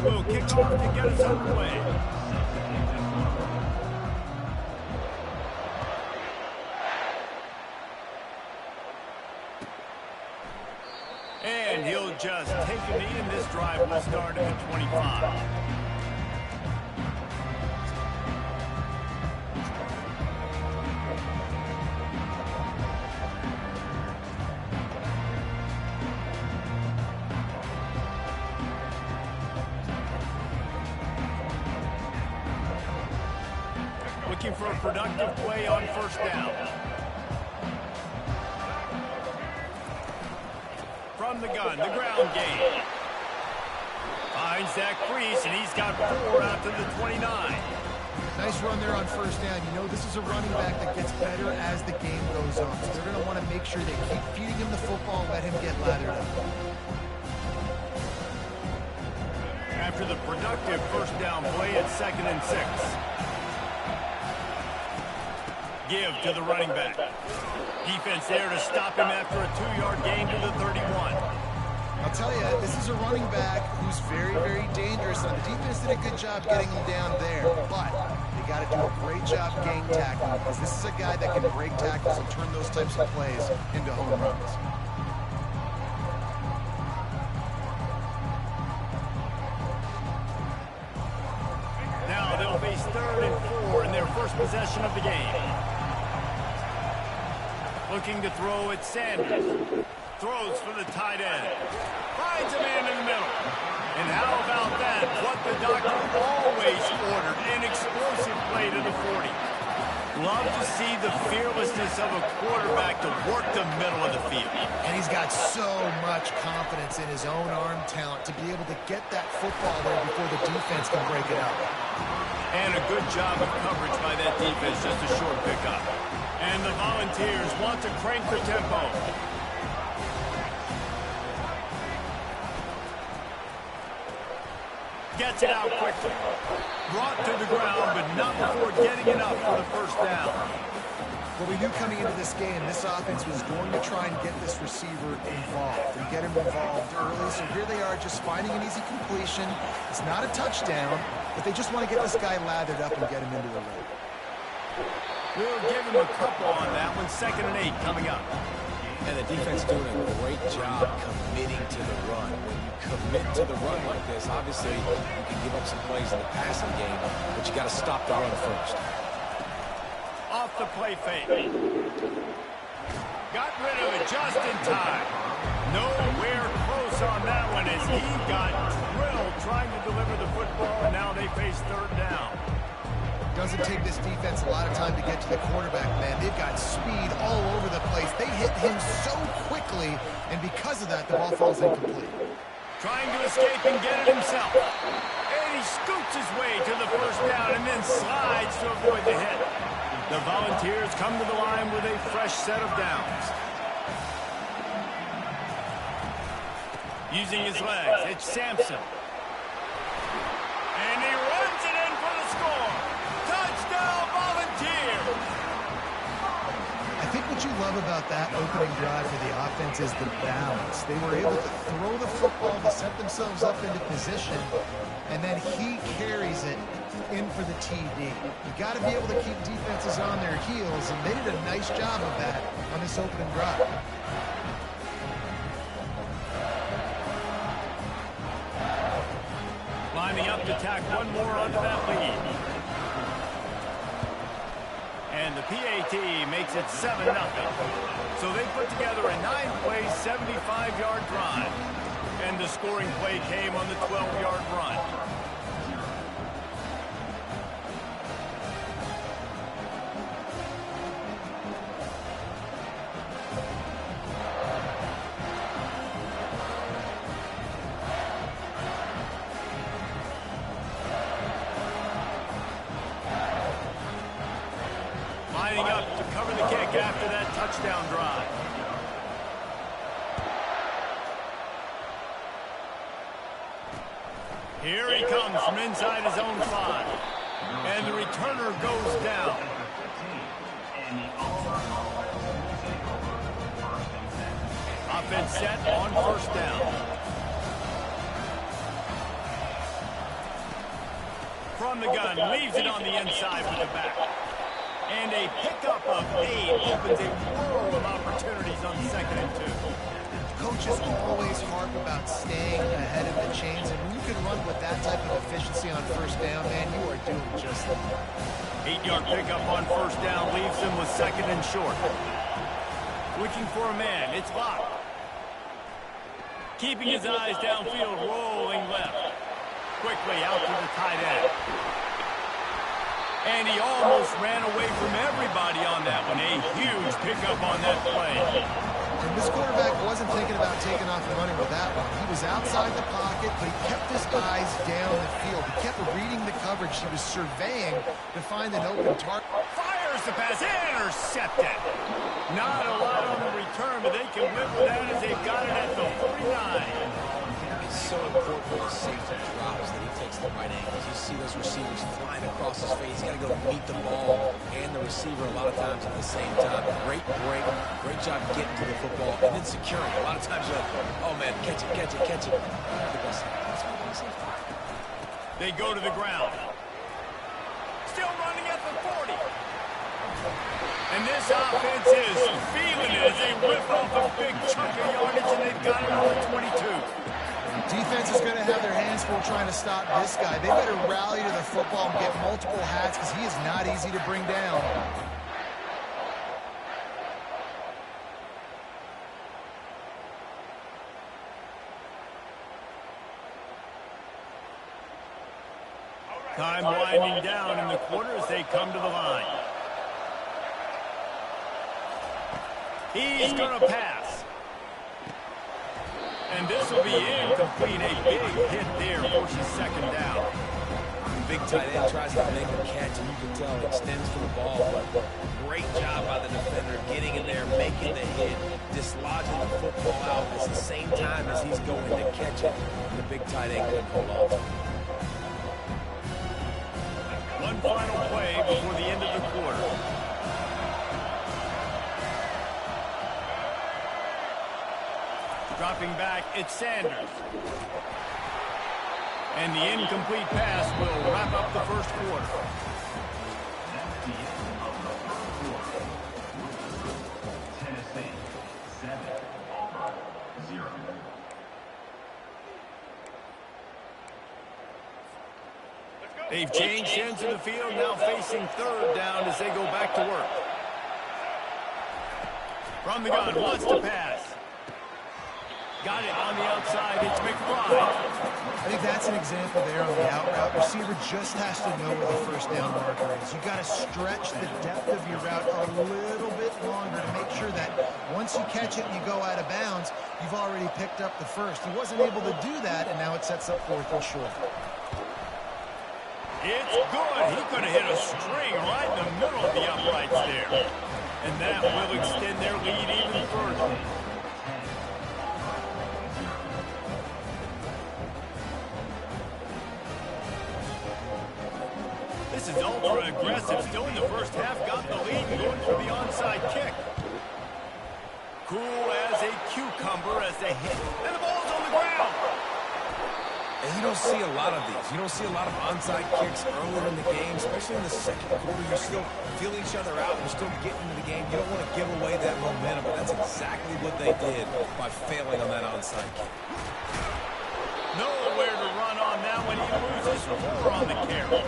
will kick off to get us underway. And he'll just take a knee, and this drive will start at the 25. Looking for a productive play on first down. From the gun, the ground game. Finds Zach Priest, and he's got 4 out to the 29. Nice run there on first down. You know, this is a running back that gets better as the game goes on. So they're going to want to make sure they keep feeding him the football and let him get lathered up. After the productive first down play, it's 2nd and 6. Give to the running back. Defense there to stop him after a 2-yard gain to the 31. I'll tell you, this is a running back who's very, very dangerous. And the defense did a good job getting him down there. But they got to do a great job gang tackling, because this is a guy that can break tackles and turn those types of plays into home runs. Now they'll face 3rd and 4 in their first possession of the game. Looking to throw at Sanders. Throws for the tight end. Finds a man in the middle. And how about that? What the doctor always ordered. An explosive play to the 40. Love to see the fearlessness of a quarterback to work the middle of the field. And he's got so much confidence in his own arm talent to be able to get that football there before the defense can break it up. And a good job of coverage by that defense. Just a short pickup. And the Volunteers want to crank the tempo. Gets it out quickly. Brought to the ground, but not before getting enough for the first down. What we knew coming into this game, this offense was going to try and get this receiver involved and get him involved early. So here they are, just finding an easy completion. It's not a touchdown, but they just want to get this guy lathered up and get him into the ring. We'll give him a couple on that one. 2nd and 8 coming up. And the defense doing a great job committing to the run. When you commit to the run like this, obviously you can give up some plays in the passing game, but you got to stop the run first. Off the play fake. Got rid of it just in time. Nowhere close on that one as he got drilled trying to deliver the football, and now they face 3rd down. Doesn't take this defense a lot of time to get to the quarterback, man. They've got speed all over the place. They hit him so quickly, and because of that, the ball falls incomplete. Trying to escape and get it himself. And he scoots his way to the first down and then slides to avoid the hit. The Volunteers come to the line with a fresh set of downs. Using his legs, it's Sampson. And he runs it in for the score. Touchdown, Volunteers! I think what you love about that opening drive for the offense is the balance. They were able to throw the football to set themselves up into position, and then he carries it in for the TD. You got to be able to keep defenses on their heels, and they did a nice job of that on this opening drive. Lining up to tack one more onto that lead. And the PAT makes it 7-0. So they put together a 9-play, 75-yard drive. And the scoring play came on the 12-yard run. Lining up to cover the kick after that touchdown drive. Here he comes from inside his own 5. And the returner goes down. Offense set on first down. From the gun, leaves it on the inside with the back. And a pickup of 8 opens a world of opportunities on 2nd and 2. Coaches always harp about staying ahead of the chains, and when you can run with that type of efficiency on 1st down, man, you are doing just that. 8-yard pickup on 1st down leaves him with 2nd and short. Switching for a man, it's locked. Keeping his eyes downfield, rolling left. Quickly out to the tight end. And he almost ran away from everybody on that one. A huge pickup on that play. And this quarterback wasn't thinking about taking off and running with that one. He was outside the pocket, but he kept his eyes down the field. He kept reading the coverage. He was surveying to find an open target. Fires the pass, intercepted. Not a lot on the return, but they can live with that as they've got it at the 49. It's so important for the safety drops that he takes the right angles. You see those receivers flying across his face. He's got to go meet the ball and the receiver a lot of times at the same time. Great break. Great job getting to the football and then securing. A lot of times you're like, oh, man, catch it, catch it, catch it. They go to the ground. Still running at the 40. And this offense is feeling it as they whip off a big chunk of yardage, and they've got it on the 22. Defense is going to have their hands full trying to stop this guy. They better rally to the football and get multiple hats because he is not easy to bring down. Time winding down in the quarter as they come to the line. He's going to pass. And this will be incomplete. A big hit there, forces 2nd down. Big tight end tries to make a catch, and you can tell he extends for the ball. But great job by the defender getting in there, making the hit, dislodging the football out at the same time as he's going to catch it. And the big tight end couldn't hold on. One final play before the end of the quarter. Dropping back, it's Sanders. And the incomplete pass will wrap up the 1st quarter. Tennessee 7, Auburn 0. They've changed ends of the field, now facing 3rd down as they go back to work. From the gun, wants to pass. Got it on the outside, it's McBride. I think that's an example there on the out route. Receiver just has to know where the 1st down marker is. You got to stretch the depth of your route a little bit longer to make sure that once you catch it and you go out of bounds, you've already picked up the 1st. He wasn't able to do that, and now it sets up 4th and short. It's good. He could have hit a string right in the middle of the uprights there. And that will extend their lead even further. This is ultra aggressive. Still in the 1st half, got the lead and going for the onside kick. Cool as a cucumber as they hit. And the ball's on the ground. And you don't see a lot of these. You don't see a lot of onside kicks earlier in the game, especially in the 2nd quarter. You still feel each other out. You're still getting into the game. You don't want to give away that momentum, but that's exactly what they did by failing on that onside kick. Nowhere to run on that one. He loses 4 on the carry.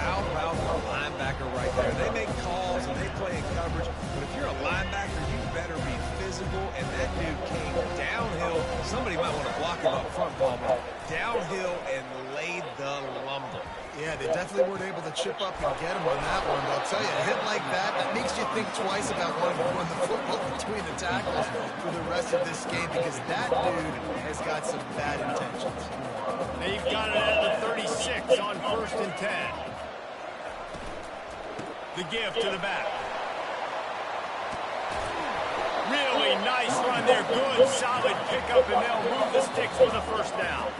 How about the linebacker right there? They make calls and they play in coverage, but if you're a linebacker, you better be physical, and that dude came downhill. Somebody might want to block him up front, Palmer. Downhill and laid the lumber. Yeah, they definitely weren't able to chip up and get him on that one. But I'll tell you, a hit like that, that makes you think twice about wanting to run the football between the tackles for the rest of this game, because that dude has got some bad intentions. They've got it at the 36 on 1st and 10. The give to the back. Really nice run there. Good, solid pickup, and they'll move the sticks for the 1st down.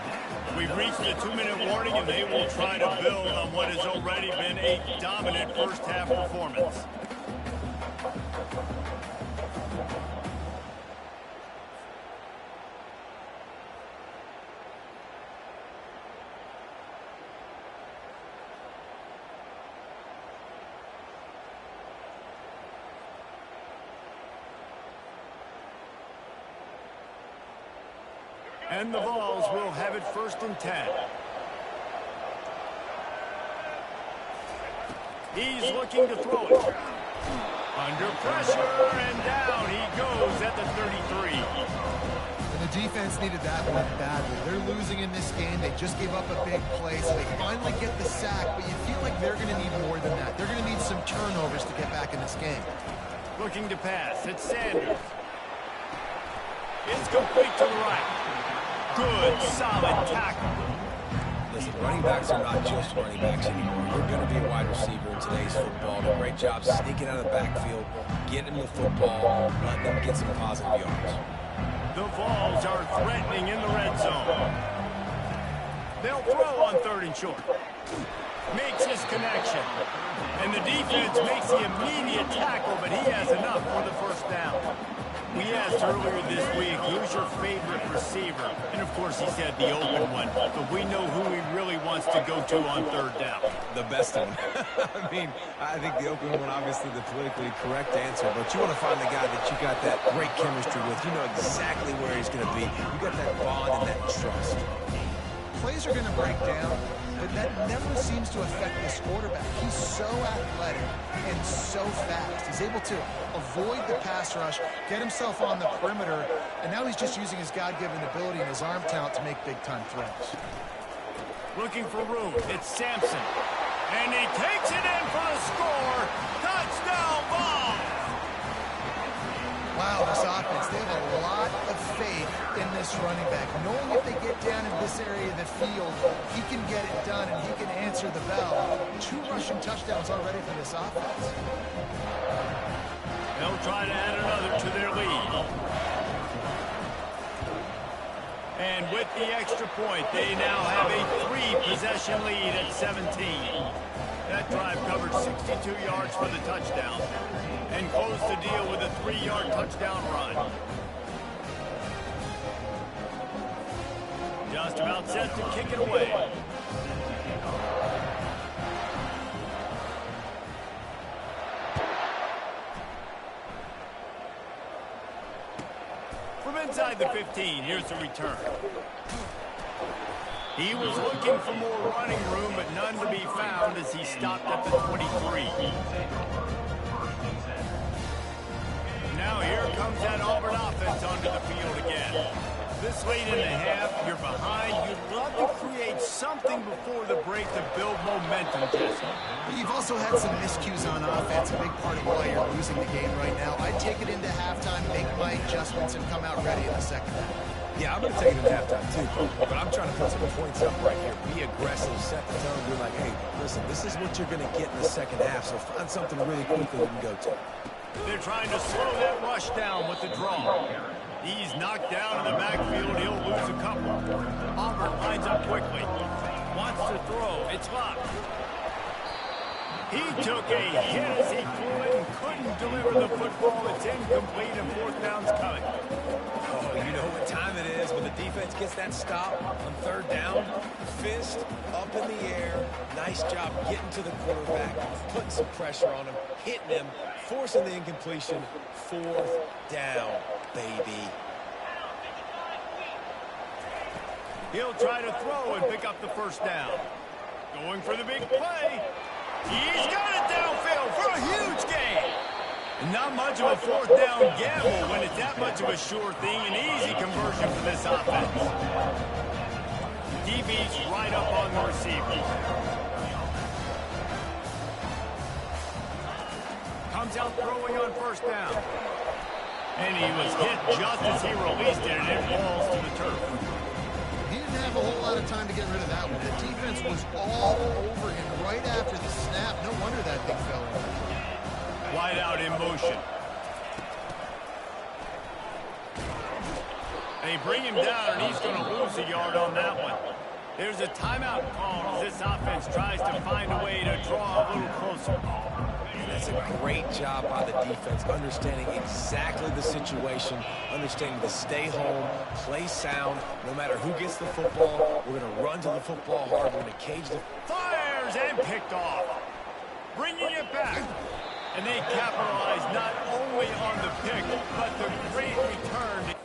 We've reached the 2-minute warning, and they will try to build on what has already been a dominant 1st half performance. And the Vols will have it 1st and 10. He's looking to throw it. Under pressure, and down he goes at the 33. And the defense needed that one badly. They're losing in this game. They just gave up a big play, so they finally get the sack, but you feel like they're going to need more than that. They're going to need some turnovers to get back in this game. Looking to pass. It's Sanders. It's complete to the right. Good, solid tackle. Listen, running backs are not just running backs anymore. You're going to be a wide receiver in today's football. A great job sneaking out of the backfield, getting them the football, letting them get some positive yards. The Vols are threatening in the red zone. They'll throw on 3rd and short. Makes his connection. And the defense makes the immediate tackle, but he has enough for the 1st down. We asked earlier this week, who's your favorite receiver? And, of course, he said the open one. But we know who he really wants to go to on 3rd down. The best one. I mean, I think the open one, obviously the politically correct answer, but you want to find the guy that you got that great chemistry with. You know exactly where he's going to be. You got that bond and that trust. Plays are going to break down, but that never seems to affect this quarterback. He's so athletic and so fast. He's able to avoid the pass rush, get himself on the perimeter, and now he's just using his God-given ability and his arm talent to make big-time throws. Looking for room. It's Sampson. And he takes it in for the score. Touchdown ball. Wow, this offense, they have a lot of faith in this running back. Knowing if they get down in this area of the field, he can get it done and he can answer the bell. 2 rushing touchdowns already for this offense. They'll try to add another to their lead. And with the extra point, they now have a 3-possession lead at 17. That drive covered 62 yards for the touchdown and closed the deal with a 3-yard touchdown run. Just about set to kick it away. From inside the 15, here's the return. He was looking for more running room, but none to be found as he stopped at the 23. Now here comes that Auburn offense onto the field again. This late in the half, you're behind. You'd love to create something before the break to build momentum, Jesse. But you've also had some miscues on offense, a big part of why you're losing the game right now. I'd take it into halftime, make my adjustments, and come out ready in the 2nd half. Yeah, I'm going to take it into halftime too, but I'm trying to put some points up right here. Be aggressive, set the tone, be like, hey, listen, this is what you're going to get in the 2nd half, so find something really quickly you can go to. They're trying to slow that rush down with the draw. He's knocked down in the backfield. He'll lose a couple. Auburn lines up quickly. Wants to throw. It's locked. He took a hit as he threw it and couldn't deliver the football. It's incomplete and 4th down's coming. Oh, you know what time it is when the defense gets that stop on 3rd down. Fist up in the air. Nice job getting to the quarterback, putting some pressure on him, hitting him, forcing the incompletion. 4th down, baby. He'll try to throw and pick up the 1st down. Going for the big play. He's got it downfield for a huge gain. And not much of a 4th down gamble when it's that much of a sure thing, an easy conversion for this offense. DB's right up on the receiver. Comes out throwing on 1st down. And he was hit just as he released it, and it falls to the turf. He didn't have a whole lot of time to get rid of that one. The defense was all over him right after the snap. No wonder that thing fell in. Wide out in motion. They bring him down, and he's going to lose a yard on that one. There's a timeout call as this offense tries to find a way to draw a little closer. That's a great job by the defense, understanding exactly the situation, understanding to stay home, play sound. No matter who gets the football, we're going to run to the football hard. We're going to cage the... Fires and picked off. Bringing it back. And they capitalize not only on the pick, but the great return.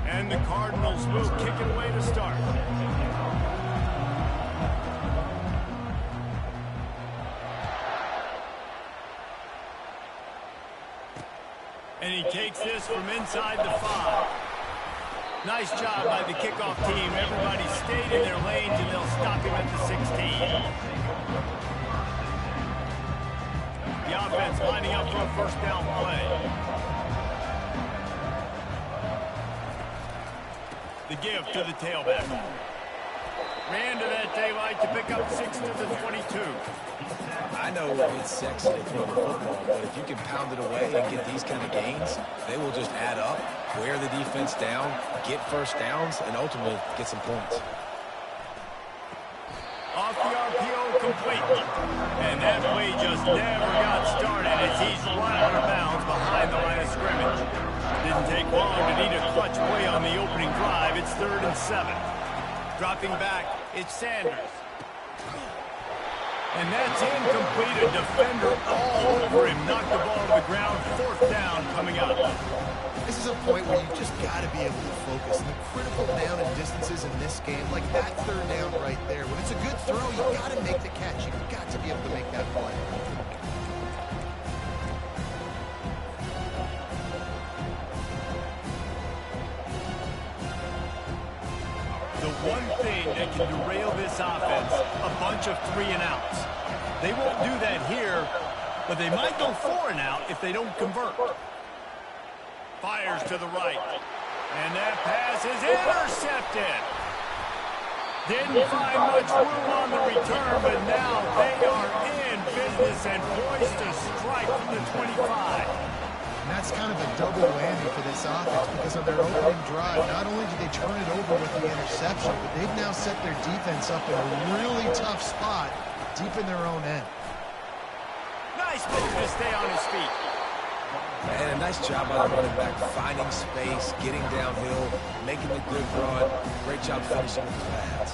And the Cardinals will kick it away to start. And he takes this from inside the 5. Nice job by the kickoff team. Everybody stayed in their lanes, and they'll stop him at the 16. The offense lining up for a first down play. The give to the tailback. Ran to that daylight to pick up 6 to the 22. I know it's sexy to throw the football, but if you can pound it away and get these kind of gains, they will just add up, wear the defense down, get first downs, and ultimately get some points. Off the RPO, complete. And that play just never got started as he's right out of bounds behind the line of scrimmage. Didn't take long to need a clutch play on the opening drive. It's 3rd and 7. Dropping back, it's Sanders. And that's incomplete. A defender all over him. Knocked the ball to the ground. 4th down coming up. This is a point where you just got to be able to focus. And the critical down and distances in this game, like that 3rd down right there, when it's a good throw, you got to make the catch. You've got to be able to make that play. The one thing that can derail this offense, a bunch of 3 and outs. They won't do that here, but they might go 4 and out if they don't convert. Fires to the right. And that pass is intercepted. Didn't find much room on the return, but now they are in business and poised to strike from the 25. And that's kind of a double whammy for this offense because on their opening drive, not only did they turn it over with the interception, but they've now set their defense up in a really tough spot deep in their own end. Nice move to stay on his feet. And a nice job by the running back, finding space, getting downhill, making a good run. Great job finishing with his pads.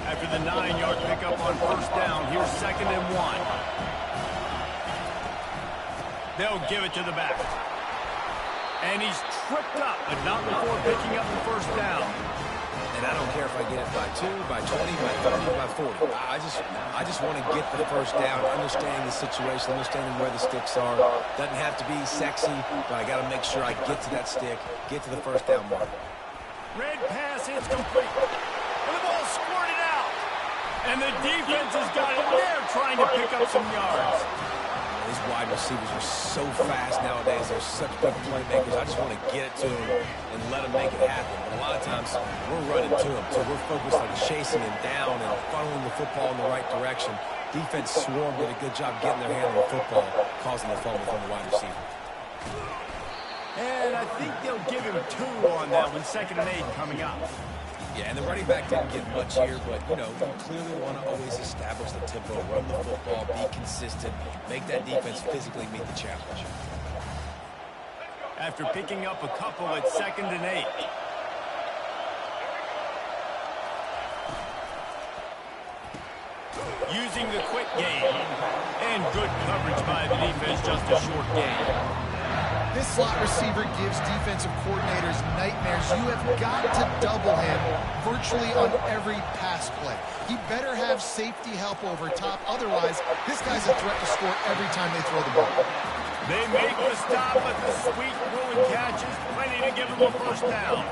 After the 9-yard pickup on 1st down, here's 2nd and 1. They'll give it to the back. And he's tripped up, but not before picking up the 1st down. And I don't care if I get it by 2, by 20, by 30, by 40. I just want to get the 1st down, understanding the situation, understanding where the sticks are. Doesn't have to be sexy, but I got to make sure I get to that stick, get to the 1st down mark. Red pass is complete. And the ball squirted out. And the defense has got it there trying to pick up some yards. These wide receivers are so fast nowadays. They're such big playmakers. I just want to get it to them and let them make it happen. But a lot of times, we're running to them. So we're focused on chasing him down and funneling the football in the right direction. Defense swarm did a good job getting their hand on the football, causing the fumble from the wide receiver. And I think they'll give him 2 on that one. 2nd and 8 coming up. Yeah, and the running back didn't get much here, but, you know, you clearly want to always establish the tempo, run the football, be consistent, make that defense physically meet the challenge. After picking up a couple at 2nd and 8. Using the quick game. And good coverage by the defense, just a short gain. This slot receiver gives defensive coordinators nightmares. You have got to double him virtually on every pass play. He better have safety help over top. Otherwise, this guy's a threat to score every time they throw the ball. They make the stop, but the sweet throwing catch is plenty to give them a first down.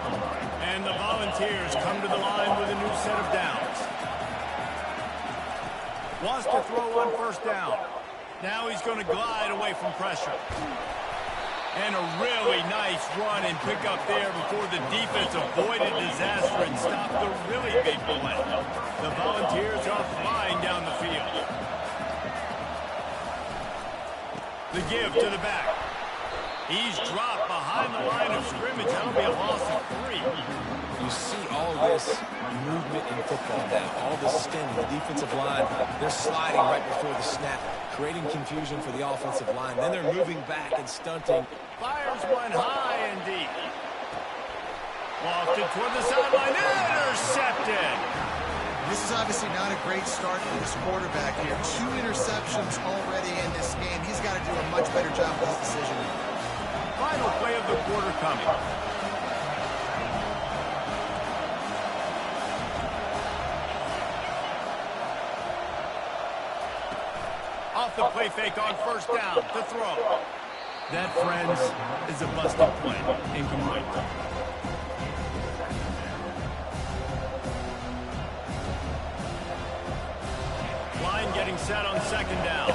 And the Volunteers come to the line with a new set of downs. Wants to throw on first down. Now he's going to glide away from pressure. And a really nice run and pick up there before the defense avoided disaster and stopped the really big play. The Volunteers are flying down the field. The give to the back. He's dropped behind the line of scrimmage. That'll be a loss of 3. You see all this movement in football now, all this extending. The defensive line, they're sliding right before the snap, creating confusion for the offensive line. Then they're moving back and stunting. Fires one high and deep. Lofted toward the sideline. Intercepted. This is obviously not a great start for this quarterback here. 2 interceptions already in this game. He's got to do a much better job with his decision. Final play of the quarter coming. Off the play fake on first down to throw. That, friends, is a busted play. Incomplete. Line getting set on second down.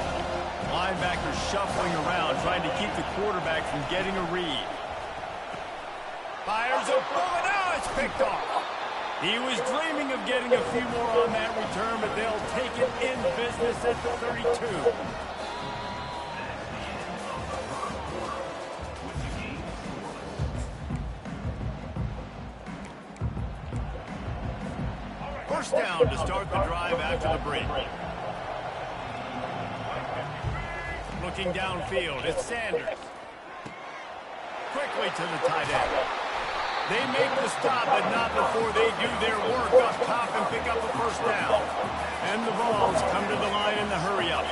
Linebackers shuffling around, trying to keep the quarterback from getting a read. Fires a bullet. Now it's picked off. He was dreaming of getting a few more on that return, but they'll take it in business at the 32. First down to start the drive after the break. Looking downfield, it's Sanders. Quickly to the tight end. They make the stop, but not before they do their work up top and pick up the first down. And the Vols come to the line in the hurry-up.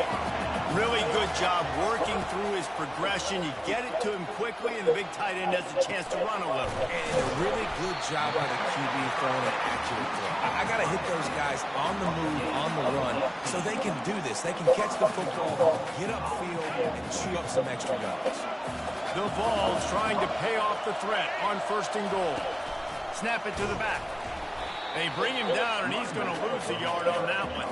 Really good job working through his progression. You get it to him quickly, and the big tight end has a chance to run a little. And a really good job by the QB throwing an accurate throw. I got to hit those guys on the move, on the run, so they can do this. They can catch the football, get upfield, and chew up some extra yards. The Vols trying to pay off the threat on first and goal. Snap it to the back. They bring him down, and he's going to lose a yard on that one.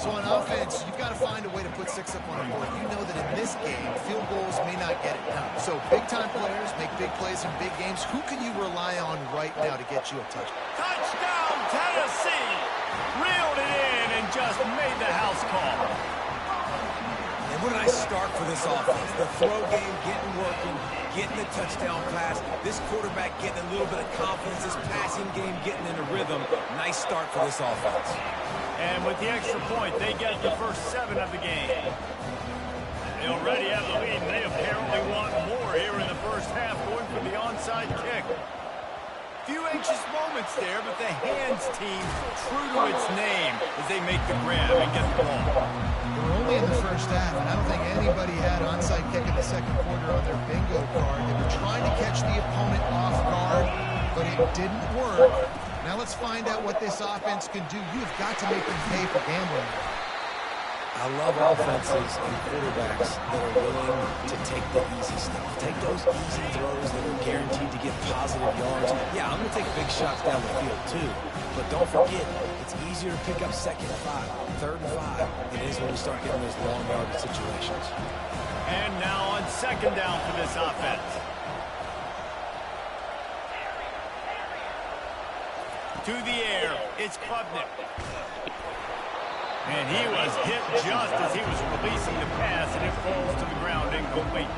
So on offense, you've got to find a way to put 6 up on the board. You know that in this game, field goals may not get it done. So big-time players make big plays in big games. Who can you rely on right now to get you a touchdown? Touchdown, Tennessee! Reeled it in and just made the house call. And what a nice start for this offense. The throw game getting working, getting the touchdown pass. This quarterback getting a little bit of confidence. This passing game getting in a rhythm. Nice start for this offense. And with the extra point, they get the first 7 of the game. They already have the lead, and they apparently want more here in the first half, going for the onside kick. Few anxious moments there, but the hands team true to its name as they make the grab and get the ball. They were only in the first half, and I don't think anybody had onside kick in the second quarter on their bingo card. They were trying to catch the opponent off guard, but it didn't work. Now let's find out what this offense can do. You've got to make them pay for gambling. I love offenses and quarterbacks that are willing to take the easy stuff. Take those easy throws that are guaranteed to get positive yards. Yeah, I'm going to take big shots down the field too. But don't forget, it's easier to pick up 2nd and 5, 3rd and 5 than it is when you start getting those long yardage situations. And now on second down for this offense. To the air, it's Klubnik. And he was hit just as he was releasing the pass, and it falls to the ground incomplete.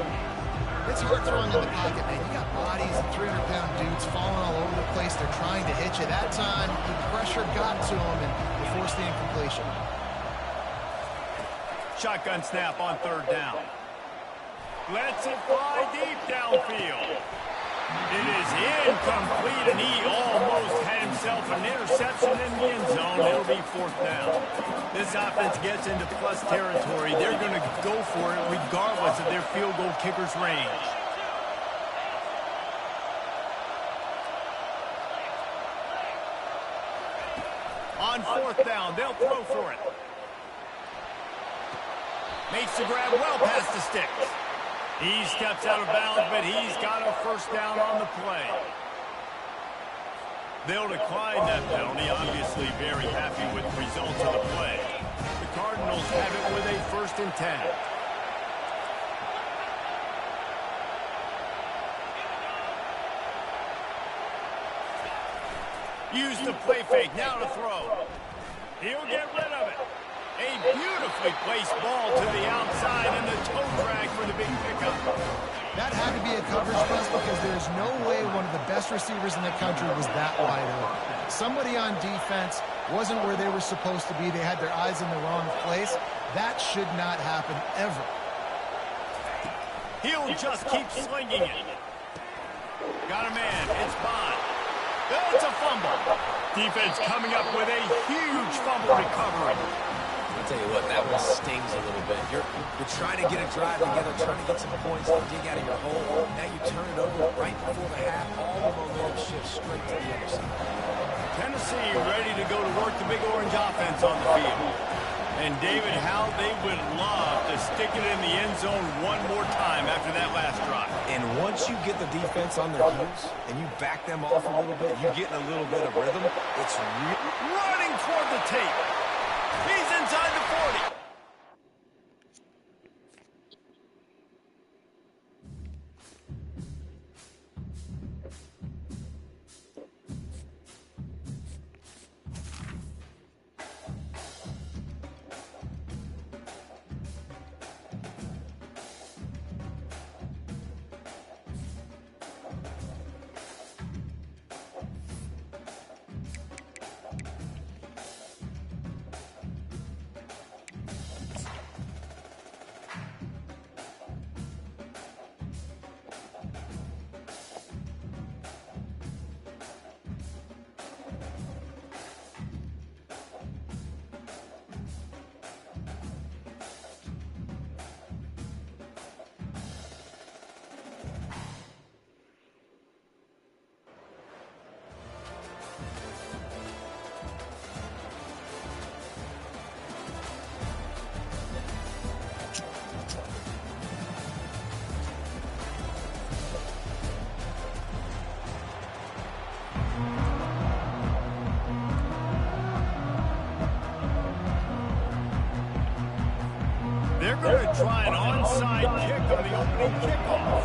It's hard throwing in the pocket, man. You got bodies and 300-pound dudes falling all over the place. They're trying to hit you. That time, the pressure got to him, and they forced the incompletion. Shotgun snap on 3rd down. Lets it fly deep downfield. It is incomplete, and he almost had himself himself an interception in the end zone. It'll be 4th down. This offense gets into plus territory. They're going to go for it regardless of their field goal kicker's range. On 4th down, they'll throw for it. Makes the grab well past the sticks. He steps out of bounds, but he's got a 1st down on the play. They'll decline that penalty, obviously very happy with the results of the play. The Cardinals have it with a 1st and 10. Use the play fake, now to throw. He'll get rid of it. A beautifully placed ball to the outside and the toe drag for the big pickup. That had to be a coverage press because there's no way one of the best receivers in the country was that wide open. Somebody on defense wasn't where they were supposed to be. They had their eyes in the wrong place. That should not happen ever. He'll just keep slinging it. Got a man. It's Bond. It's a fumble. Defense coming up with a huge fumble recovery. I'll tell you what, that one stings a little bit. You're trying to get a drive together, trying to get some points to dig out of your hole. Now you turn it over right before the half. All the momentum shifts straight to the other side. Tennessee ready to go to work the Big Orange offense on the field. And David, how they would love to stick it in the end zone one more time after that last drive. And once you get the defense on their heels and you back them off a little bit, you get in a little bit of rhythm. It's running toward the tape. He's inside the 40. They're going to try an onside kick on the opening kickoff.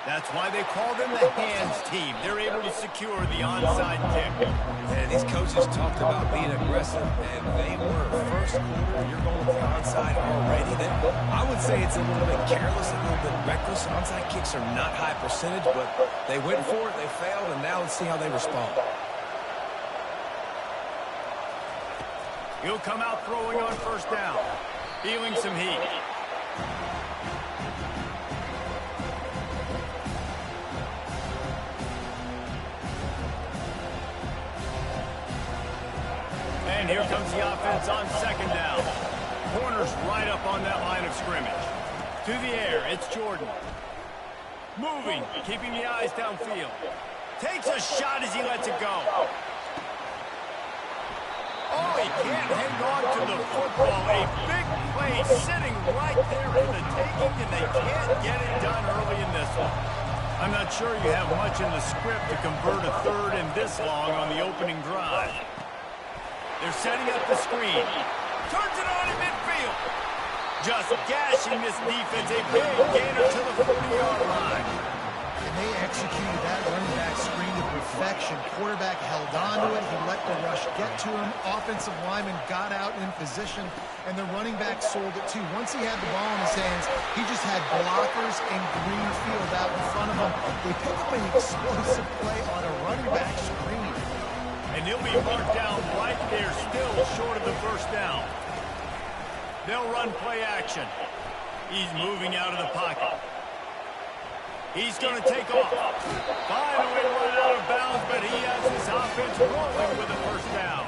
That's why they call them the hands team. They're able to secure the onside kick. And these coaches talked about being aggressive, and they were. First quarter, you're going with the onside already. Then I would say it's a little bit careless, a little bit reckless. Onside kicks are not high percentage, but they went for it, they failed, and now let's see how they respond. He'll come out throwing on 1st down, feeling some heat. And here comes the offense on 2nd down. Corners right up on that line of scrimmage. To the air, it's Jordan. Moving, keeping the eyes downfield. Takes a shot as he lets it go. Oh, he can't hang on to the football. A big play sitting right there in the taking, and they can't get it done early in this one. I'm not sure you have much in the script to convert a 3rd and this long on the opening drive. They're setting up the screen. Turns it on in midfield. Just gashing this defense. A big gainer to the 40-yard line. And they executed that running back screen to perfection. Quarterback held on to it. He let the rush get to him. Offensive lineman got out in position, and the running back sold it too. Once he had the ball in his hands, he just had blockers and green field out in front of him. They pick up an explosive play on a running back screen. And he'll be marked down right there, still short of the 1st down. They'll run play action. He's moving out of the pocket. He's going to take off. Finally run out of bounds, but he has his offense rolling with a first down.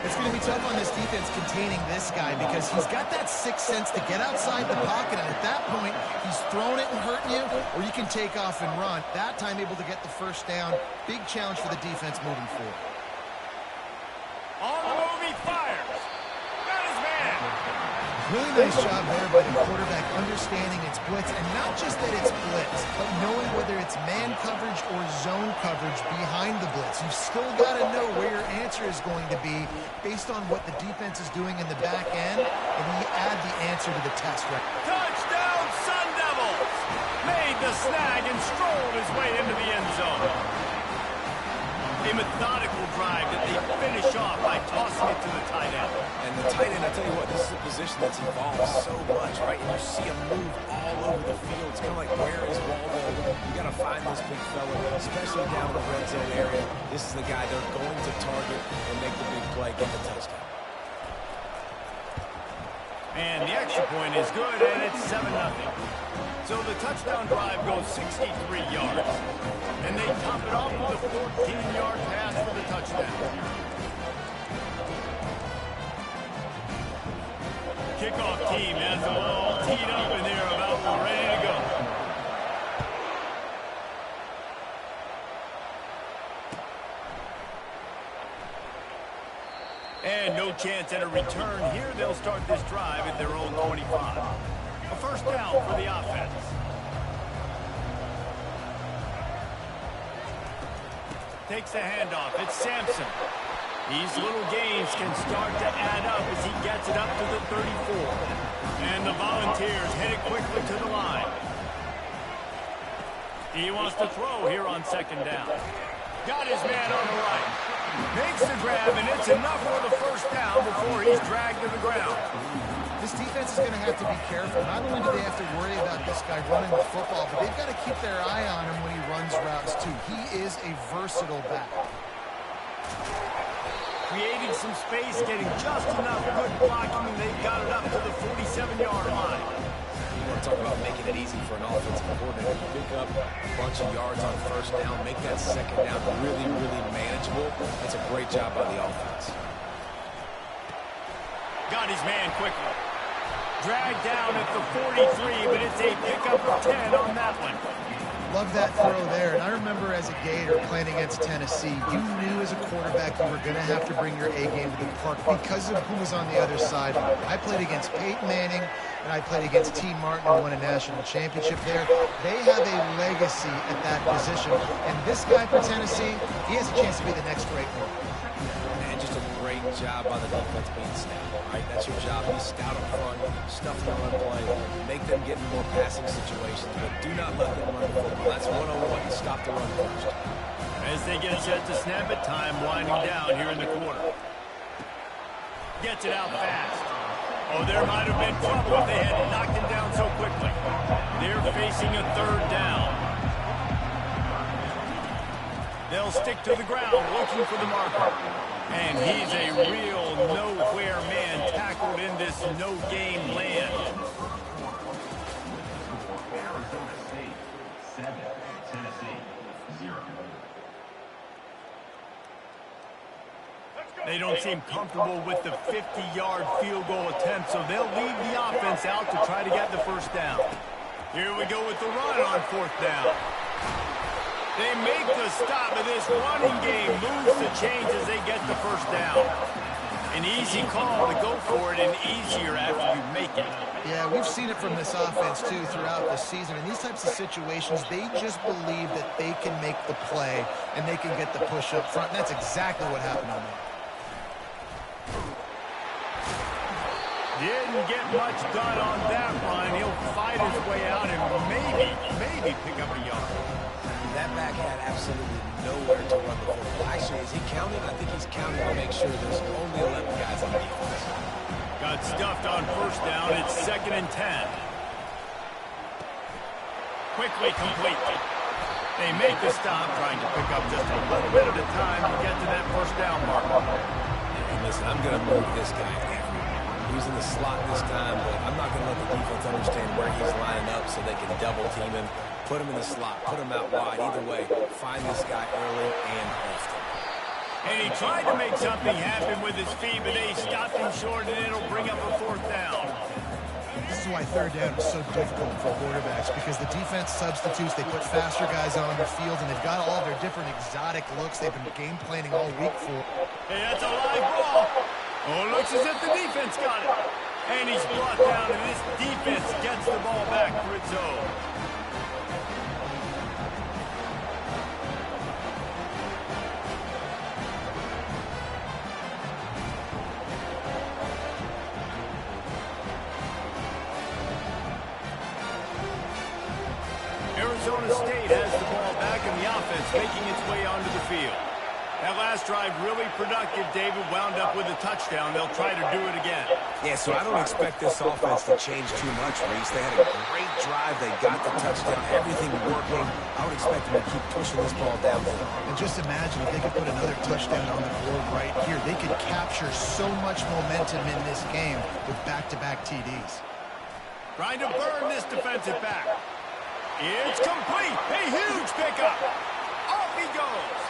It's going to be tough on this defense containing this guy because he's got that sixth sense to get outside the pocket, and at that point, he's throwing it and hurting you, or you can take off and run. That time able to get the first down. Big challenge for the defense moving forward. On the move, he fires. Got his man. Really nice job there by the quarterback understanding it's blitz, and not just that it's blitz, but knowing whether it's man coverage or zone coverage behind the blitz. You've still got to know where your answer is going to be based on what the defense is doing in the back end, and you add the answer to the test. Right? Touchdown, Sun Devils! Made the snag and strolled his way into the end zone. A methodical drive that they finish off by tossing it to the tight end. And the tight end, I tell you what, this is a position that's evolved so much, right? And you see him move all over the field. It's kind of like, where is Waldo? You got to find this big fella, especially down in the red zone area. This is the guy they're going to target and make the big play, get the touchdown. And the extra point is good, and it's 7-0. So the touchdown drive goes 63 yards. And they top it off with a 14-yard pass for the touchdown. Kickoff team has them all teed up, and they're about ready to go. And no chance at a return here. They'll start this drive at their own 25. A first down for the offense. Takes the handoff. It's Sampson. These little gains can start to add up as he gets it up to the 34. And the Volunteers headed quickly to the line. He wants to throw here on second down. Got his man on the right. Makes the grab, and it's enough for the first down before he's dragged to the ground. This defense is going to have to be careful. Not only do they have to worry about this guy running the football, but they've got to keep their eye on him when he runs routes, too. He is a versatile back. Creating some space, getting just enough good blocking, and they've got it up to the 47-yard line. You want to talk about making it easy for an offensive coordinator. You pick up a bunch of yards on first down, make that second down really, really manageable. That's a great job by the offense. Got his man quickly. Dragged down at the 43, but it's a pickup of 10 on that one. Love that throw there. And I remember as a Gator playing against Tennessee, you knew as a quarterback you were going to have to bring your A game to the park because of who was on the other side. I played against Peyton Manning, and I played against T. Martin, who won a national championship there. They have a legacy at that position. And this guy for Tennessee, he has a chance to be the next great one. And just a great job by the defense being stout. Right? That's your job. Be stout up front, stuff the run play, make them get in more passing situations, but do not let them run the football. That's 101. Stop the run first. As they get set to snap it, time winding down here in the quarter. Gets it out fast. Oh, there might have been trouble if they had knocked him down so quickly. They're facing a third down. They'll stick to the ground looking for the marker. And he's a real nowhere man tackled in this no-game land. Arizona State 7, Tennessee 0. They don't seem comfortable with the 50-yard field goal attempt, so they'll leave the offense out to try to get the first down. Here we go with the run on fourth down. They make the stop, and this running game moves the chains as they get the first down. An easy call to go for it, and easier after you make it. Yeah, we've seen it from this offense, too, throughout the season. In these types of situations, they just believe that they can make the play, and they can get the push up front, and that's exactly what happened on that. Didn't get much done on that run. He'll fight his way out and maybe pick up a yard. That back had absolutely nowhere to run the football. Actually, is he counting? I think he's counting to make sure there's only 11 guys on defense. Got stuffed on first down. It's 2nd and 10. Quickly complete. They make the stop, trying to pick up just a little bit at a time to get to that first down mark. And listen, I'm going to move this guy everywhere. He's in the slot this time, but I'm not going to let the defense understand where he's lining up so they can double team him. Put him in the slot, put him out wide. Either way, find this guy early and often. And he tried to make something happen with his feet, but they stopped him short, and it'll bring up a 4th down. This is why 3rd down is so difficult for quarterbacks, because the defense substitutes. They put faster guys on the field, and they've got all their different exotic looks they've been game planning all week for. Hey, that's a live ball. Oh, it looks as if the defense got it. And he's brought down, and this defense gets the ball back for its own. Arizona State has the ball back, and the offense making its way onto the field. That last drive really productive. David wound up with a touchdown. They'll try to do it again. Yeah, so I don't expect this offense to change too much, Reese. They had a great drive. They got the touchdown. Everything working. I would expect them to keep pushing this ball downfield. And just imagine if they could put another touchdown on the board right here. They could capture so much momentum in this game with back-to-back TDs. Trying to burn this defensive back. It's complete. A huge pickup. Off he goes.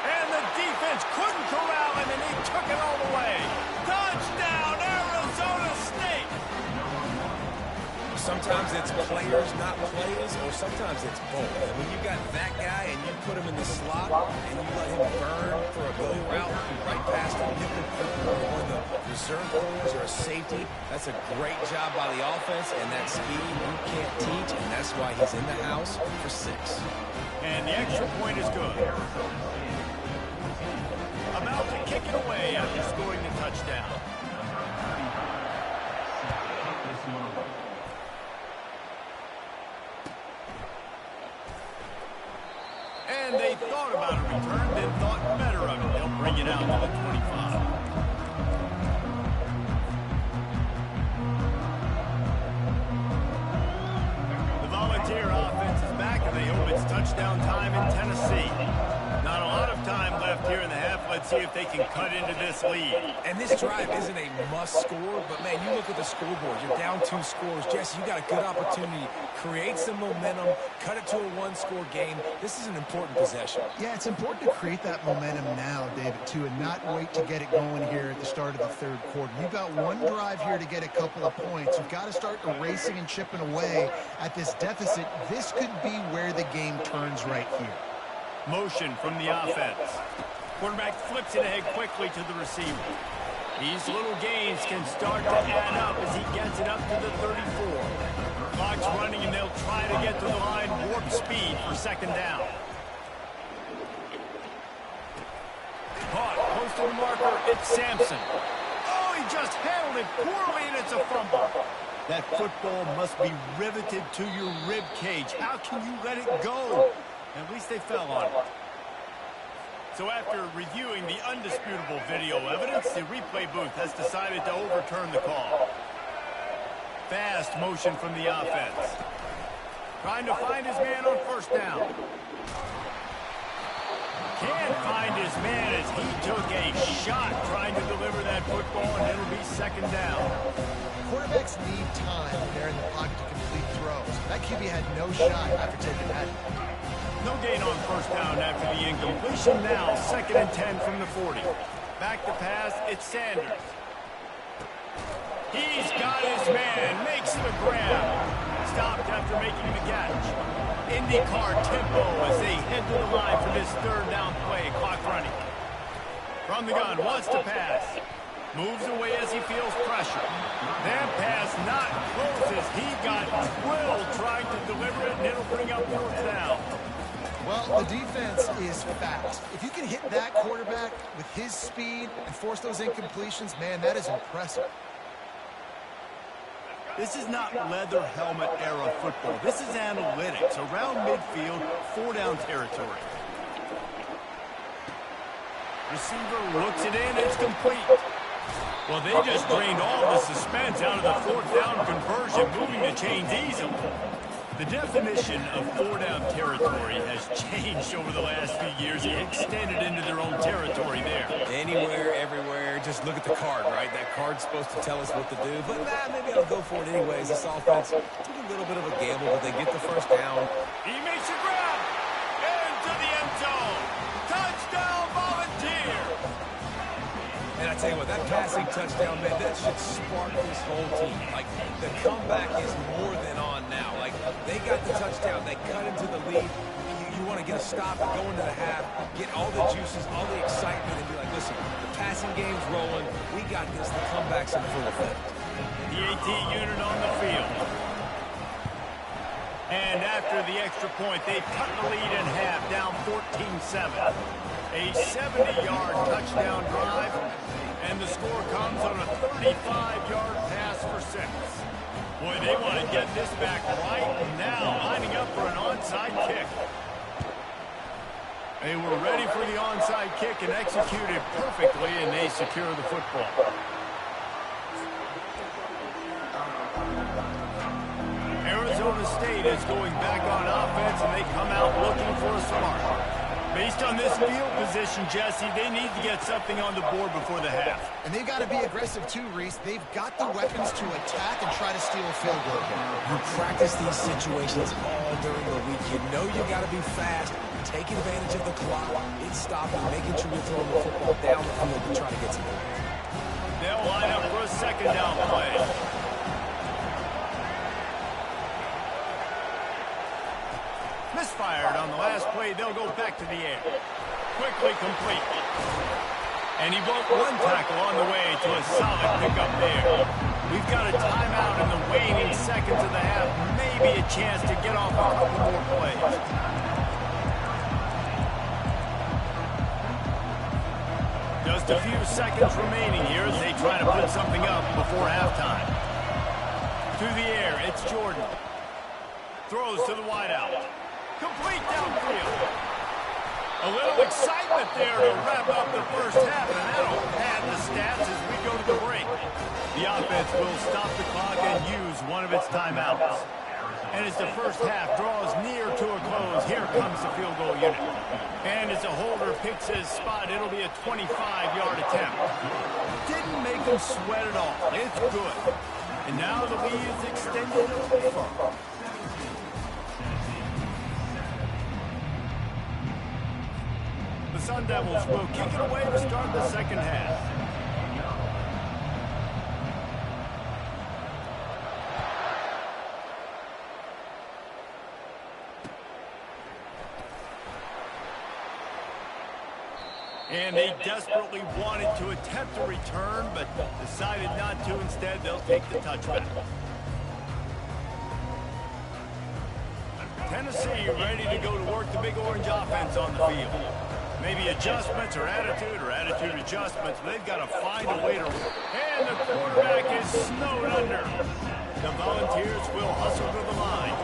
And the defense couldn't corral him, and he took it all the way. Touchdown, Arizona State. Sometimes it's players, not plays, or sometimes it's both. And when you got that guy and you put him in the slot and you let him burn for a go route right past him, or one of the reserve corners or a safety, that's a great job by the offense, and that speed you can't teach, and that's why he's in the house for 6. And the extra point is good. About to kick it away after scoring the touchdown. And they thought about a return, then thought better of it. They'll bring it out to the 25. The Volunteer offense is back, and they hope it's touchdown time in Tennessee. Not a lot of time left here in the half. Let's see if they can cut into this lead. And this drive isn't a must score, but man, you look at the scoreboard. You're down 2 scores. Jesse, you got a good opportunity. Create some momentum. Cut it to a 1-score game. This is an important possession. Yeah, it's important to create that momentum now, David, too, and not wait to get it going here at the start of the 3rd quarter. You've got one drive here to get a couple of points. You've got to start erasing and chipping away at this deficit. This could be where the game turns right here. Motion from the offense. Quarterback flips it ahead quickly to the receiver. These little gains can start to add up as he gets it up to the 34. Clock's running, and they'll try to get to the line warp speed for 2nd down. Caught close to the marker. It's Sampson. Oh, he just handled it poorly, and it's a fumble. That football must be riveted to your rib cage. How can you let it go? At least they fell on it. So after reviewing the undisputable video evidence, the replay booth has decided to overturn the call. Fast motion from the offense. Trying to find his man on 1st down. Can't find his man as he took a shot trying to deliver that football, and it'll be 2nd down. Quarterbacks need time when they're in the pocket to complete throws. That QB had no shot after taking that. No gain on 1st down after the incompletion. Now 2nd and 10 from the 40. Back to pass, it's Sanders. He's got his man, makes the grab. Stopped after making the catch. IndyCar tempo as they head to the line for this 3rd down play. Clock running. From the gun, wants to pass. Moves away as he feels pressure. That pass not close as he got drilled trying to deliver it, and it'll bring up 4th down. Well, the defense is fast. If you can hit that quarterback with his speed and force those incompletions, man, that is impressive. This is not leather helmet era football. This is analytics. Around midfield, 4-down territory. Receiver looks it in. It's complete. Well, they just drained all the suspense out of the 4th down conversion, moving the chains easily. The definition of four-down territory has changed over the last few years. It extended into their own territory there. Anywhere, everywhere, just look at the card, right? That card's supposed to tell us what to do, but maybe I'll go for it anyways. This offense took a little bit of a gamble, but they get the first down. He makes a grab into the end zone. Touchdown, Volunteer! And I tell you what, that passing touchdown, man, that should spark this whole team. Like, the comeback is more than on now. Like, they got the touchdown. They cut into the lead. You want to get a stop and go into the half, get all the juices, all the excitement, and be like, listen, the passing game's rolling. We got this. The comeback's in full effect. The AT unit on the field. And after the extra point, they cut the lead in half, down 14-7. A 70-yard touchdown drive, and the score comes on a 35-yard pass for 6. Boy, they want to get this back right now, lining up for an onside kick. They were ready for the onside kick and executed perfectly, and they secure the football. Arizona State is going back on offense, and they come out looking for a spark. Based on this field position, Jesse, they need to get something on the board before the half. And they've got to be aggressive too, Reese. They've got the weapons to attack and try to steal a field goal. You practice these situations all during the week. You know you got to be fast, take advantage of the clock, it's stopping, making sure you're throwing the football down the field to try to get some points. They'll line up for a second down play. Misfired on the last play. They'll go back to the air. Quickly complete. And he broke one tackle on the way to a solid pickup there. We've got a timeout in the waning seconds of the half. Maybe a chance to get off a couple more plays. Just a few seconds remaining here as they try to put something up before halftime. Through the air, it's Jordan. Throws to the wideout. Complete downfield. A little excitement there to wrap up the first half, and that'll pad the stats as we go to the break. The offense will stop the clock and use one of its timeouts. And as the first half draws near to a close, here comes the field goal unit. And as the holder picks his spot, it'll be a 25-yard attempt. Didn't make him sweat at all. It's good. And now the lead is extended a little further. The Sun Devils will kick it away to start the second half. And they desperately wanted to attempt a return, but decided not to. Instead, they'll take the touchback. Tennessee ready to go to work the Big Orange offense on the field. Maybe adjustments or attitude adjustments. They've got to find a way to... And the quarterback is snowed under. The Volunteers will hustle to the line.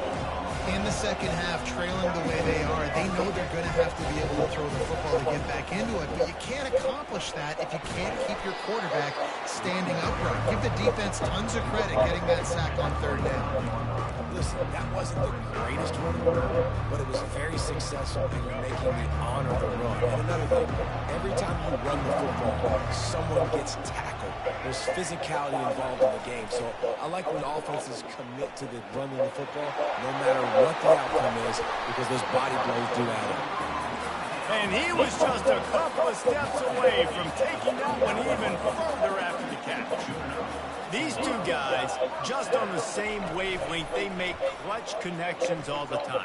In the second half, trailing the way they are, they know they're going to have to be able to throw the football to get back into it, but you can't accomplish that if you can't keep your quarterback standing upright. Give the defense tons of credit getting that sack on third down. Listen, that wasn't the greatest run in the world, but it was very successful, and you're making me honor the run. And another thing, every time you run the football, someone gets tackled. There's physicality involved in the game, so I like when offenses commit to the running the football, no matter what the outcome is, because those body blows do add up. And he was just a couple of steps away from taking that one even further after the catch. These two guys, just on the same wavelength, they make clutch connections all the time.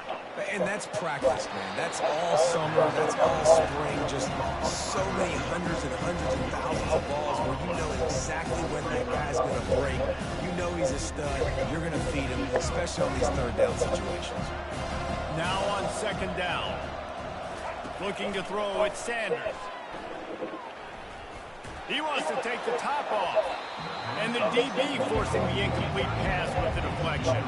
And that's practice, man. That's all summer. That's all spring. Just so many hundreds and thousands of balls where you know exactly when that guy's going to break. You know he's a stud. You're going to feed him, especially on these third down situations. Now on second down. Looking to throw, it's Sanders. He wants to take the top off. And the DB forcing the incomplete pass with the deflection.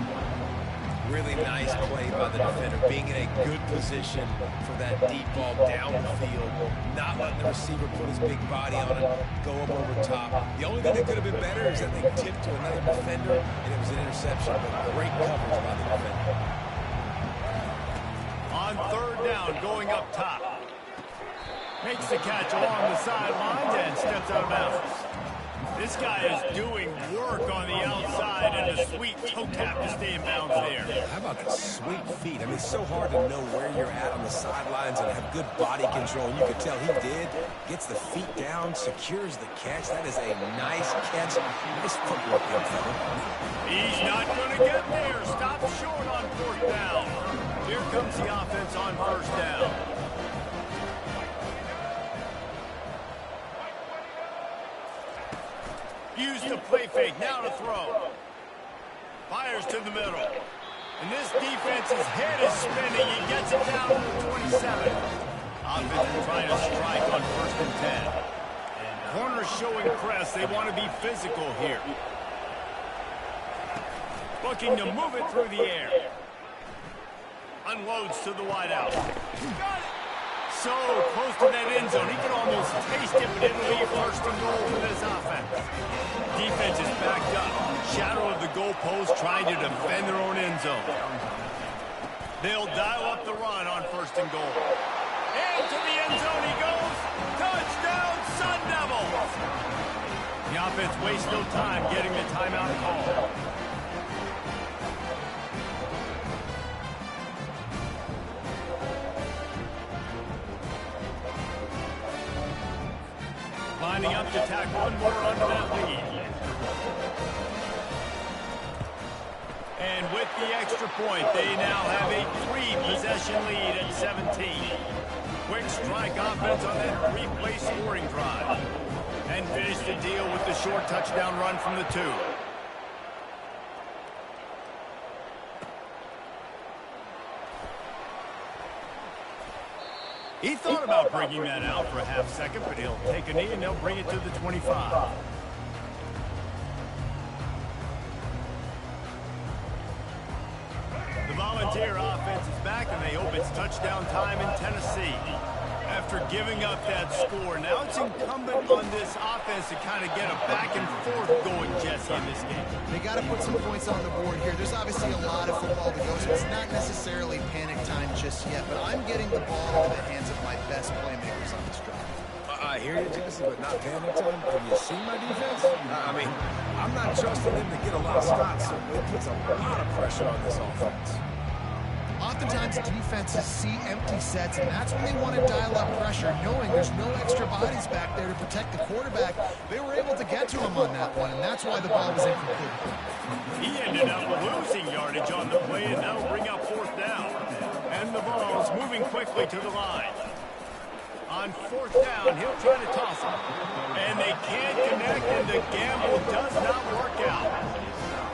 Really nice play by the defender, being in a good position for that deep ball down the field, not letting the receiver put his big body on it, go up over top. The only thing that could have been better is that they tipped to another defender, and it was an interception, but great coverage by the defender. on third down, going up top. Makes the catch along the sidelines and steps out of bounds. This guy is doing work on the outside and a sweet toe tap to stay in bounds there. How about the sweet feet? I mean, it's so hard to know where you're at on the sidelines and have good body control. You could tell he did. Gets the feet down, secures the catch. That is a nice catch. Nice footwork, young fella. He's not going to get there. Stop short on fourth down. Here comes the offense on first down. Used to play fake, now to throw. Fires to the middle. And this defense's head is spinning. He gets it down to the 27. Offense is trying to strike on first and 10. Corners showing press. They want to be physical here. Looking to move it through the air. Unloads to the wideout. Got it! So close to that end zone. He can almost taste it, but it'll be first and goal for this offense. Defense is backed up. Shadow of the goalpost trying to defend their own end zone. They'll dial up the run on first and goal. Into the end zone he goes. Touchdown, Sun Devils! The offense wastes no time getting the timeout call. Lining up to tack one more under that lead. And with the extra point, they now have a 3-possession lead at 17. Quick strike offense on that 3-play scoring drive. And finish the deal with the short touchdown run from the 2. He thought about bringing that out for a half second, but he'll take a knee and they'll bring it to the 25. The Volunteer offense is back, and they hope it's touchdown time in Tennessee. After giving up that score, now it's incumbent on this offense to kind of get a back and forth going, Jesse, in this game. They got to put some points on the board here. There's obviously a lot of football to go, so it's not necessarily panic time just yet, but I'm getting the ball into the hands of my best playmakers on this drive. I hear you, Jesse, but not panic time. Have you seen my defense? I mean, I'm not trusting them to get a lot of spots, so it puts a lot of pressure on this offense. Oftentimes defenses see empty sets, and that's when they want to dial up pressure, knowing there's no extra bodies back there to protect the quarterback. They were able to get to him on that one, and that's why the ball was incomplete. He ended up losing yardage on the play, and that'll bring up fourth down. And the ball's moving quickly to the line. On fourth down, he'll try to toss it. And they can't connect, and the gamble does not work out.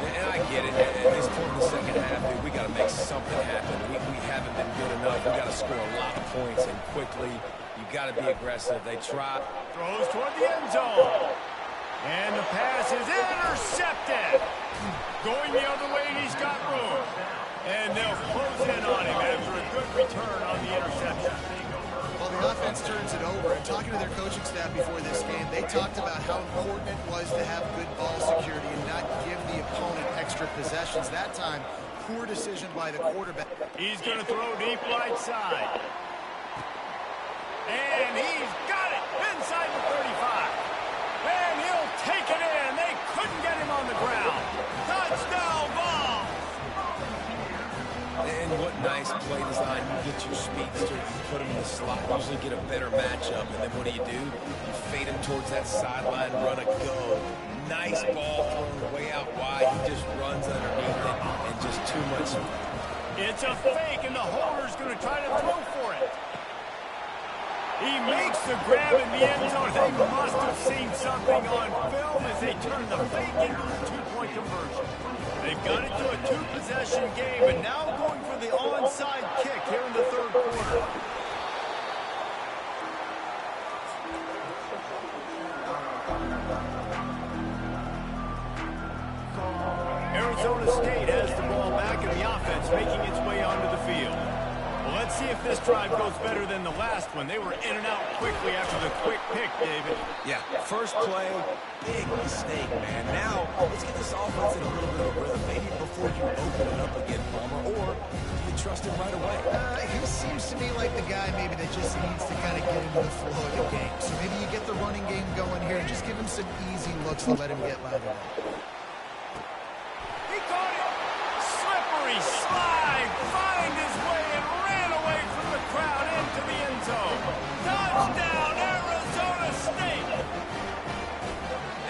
And I get it. At this point in the second half, we got to make something happen. We haven't been good enough. We got to score a lot of points, and quickly. You got to be aggressive. They try. Throws toward the end zone. And the pass is intercepted. Going the other way, and he's got room. And they'll close in on him after a good return on the interception. Well, the offense turns it over, and talking to their coaching staff before this game, they talked about how important it was to have good ball security and not give the opponent extra possessions. That time, poor decision by the quarterback. He's going to throw deep right side. And he's got it inside the 35. And he'll take it in. They couldn't get him on the ground. Touchdown ball. And what nice play design. You get your speedster, you put him in the slot, usually get a better matchup. And then what do? You fade him towards that sideline, run a go. Nice ball thrown way out wide. He just runs underneath it and just too much. It's a fake, and the holder's going to try to throw for it. He makes the grab in the end zone. They must have seen something on film as they turn the fake into a two-point conversion. They've got it to a two-possession game, and now going for the onside kick here in the third quarter. Arizona State has the ball back, and the offense making its way onto the field. Well, let's see if this drive goes better than the last one. They were in and out quickly after the quick pick, David. Yeah, first play, big mistake, man. Now, let's get this offense in a little bit of rhythm. Maybe before you open it up again, Palmer, or do you trust him right away? He seems to me like the guy maybe that just needs to kind of get into the flow of the game. So maybe you get the running game going here and just give him some easy looks to let him get lathered up. He caught it. Slippery slide. Find his way and ran away from the crowd into the end zone. Touchdown, Arizona State.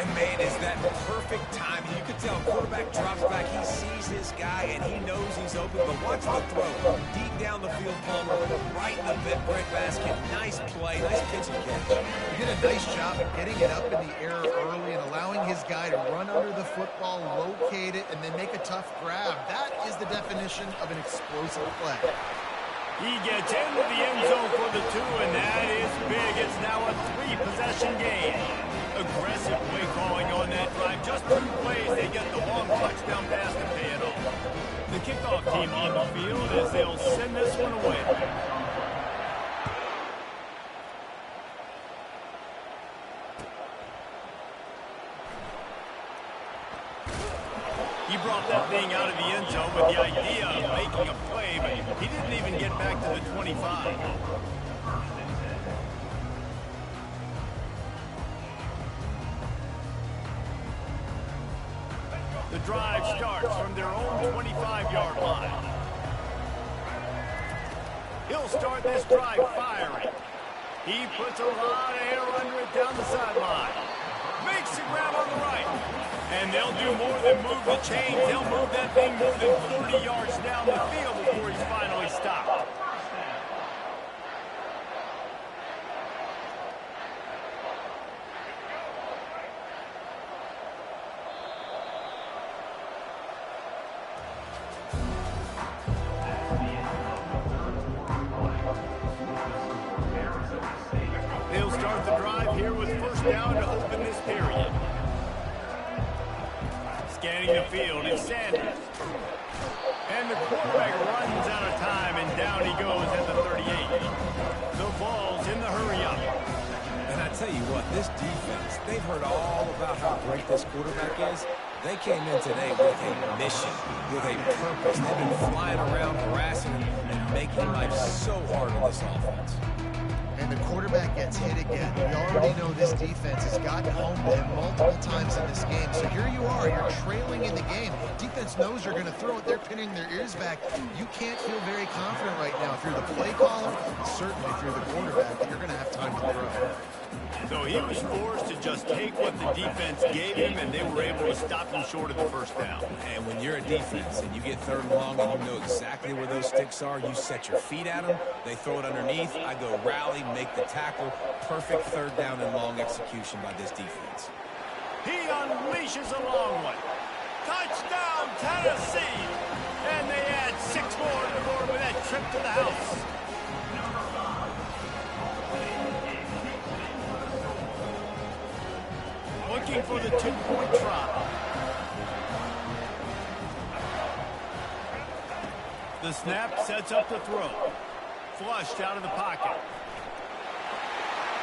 And, man, is that perfect time. You can tell quarterback drops back. He sees this guy, and he knows he's open. But watch the throw. Deep down the field, Palmer, right in the bread basket. Nice play. Nice pitch and catch. He did a nice job of getting it up in the air early and allowing his guy to run under the football, locate it, and then make a tough grab. That is the definition of an explosive play. He gets into the end zone for the 2, and that is big. It's now a 3-possession game. Aggressive play calling on that drive. Just 2 plays, they get the long touchdown pass to pay it off. The kickoff team on the field as they'll send this one away. He brought that thing out of the end zone with the idea of making a play, but he didn't even get back to the 25. The drive starts from their own 25-yard line. He'll start this drive firing. He puts a lot of air under it down the sideline. Makes the grab on the right. And they'll do more than move the chains. They'll move that thing more than 30 yards down the field before he's finally stopped. They'll start the drive here with first down to open this period. Scanning the field, it's Sanders. And the quarterback runs out of time, and down he goes at the 38. The ball's in the hurry-up. And I tell you what, this defense, they've heard all about how great this quarterback is. They came in today with a mission, with a purpose. They've been flying around, harassing and making life so hard on this offense. And the quarterback gets hit again. We already know this defense has gotten home to him multiple times in this game. So here you are, you're trailing in the game. Defense knows you're going to throw it. They're pinning their ears back. You can't feel very confident right now if you're the play caller, certainly if you're the quarterback, that you're going to have time to throw. So he was forced to just take what the defense gave him, and they were able to stop him short of the first down. And when you're a defense and you get 3rd and long and you know exactly where those sticks are, you set your feet at them, they throw it underneath, I go rally, make the tackle. Perfect 3rd down and long execution by this defense. He unleashes a long one. Touchdown, Tennessee! And they add 6 more to the board with that trip to the house. Looking for the 2-point try. The snap sets up the throw. Flushed out of the pocket.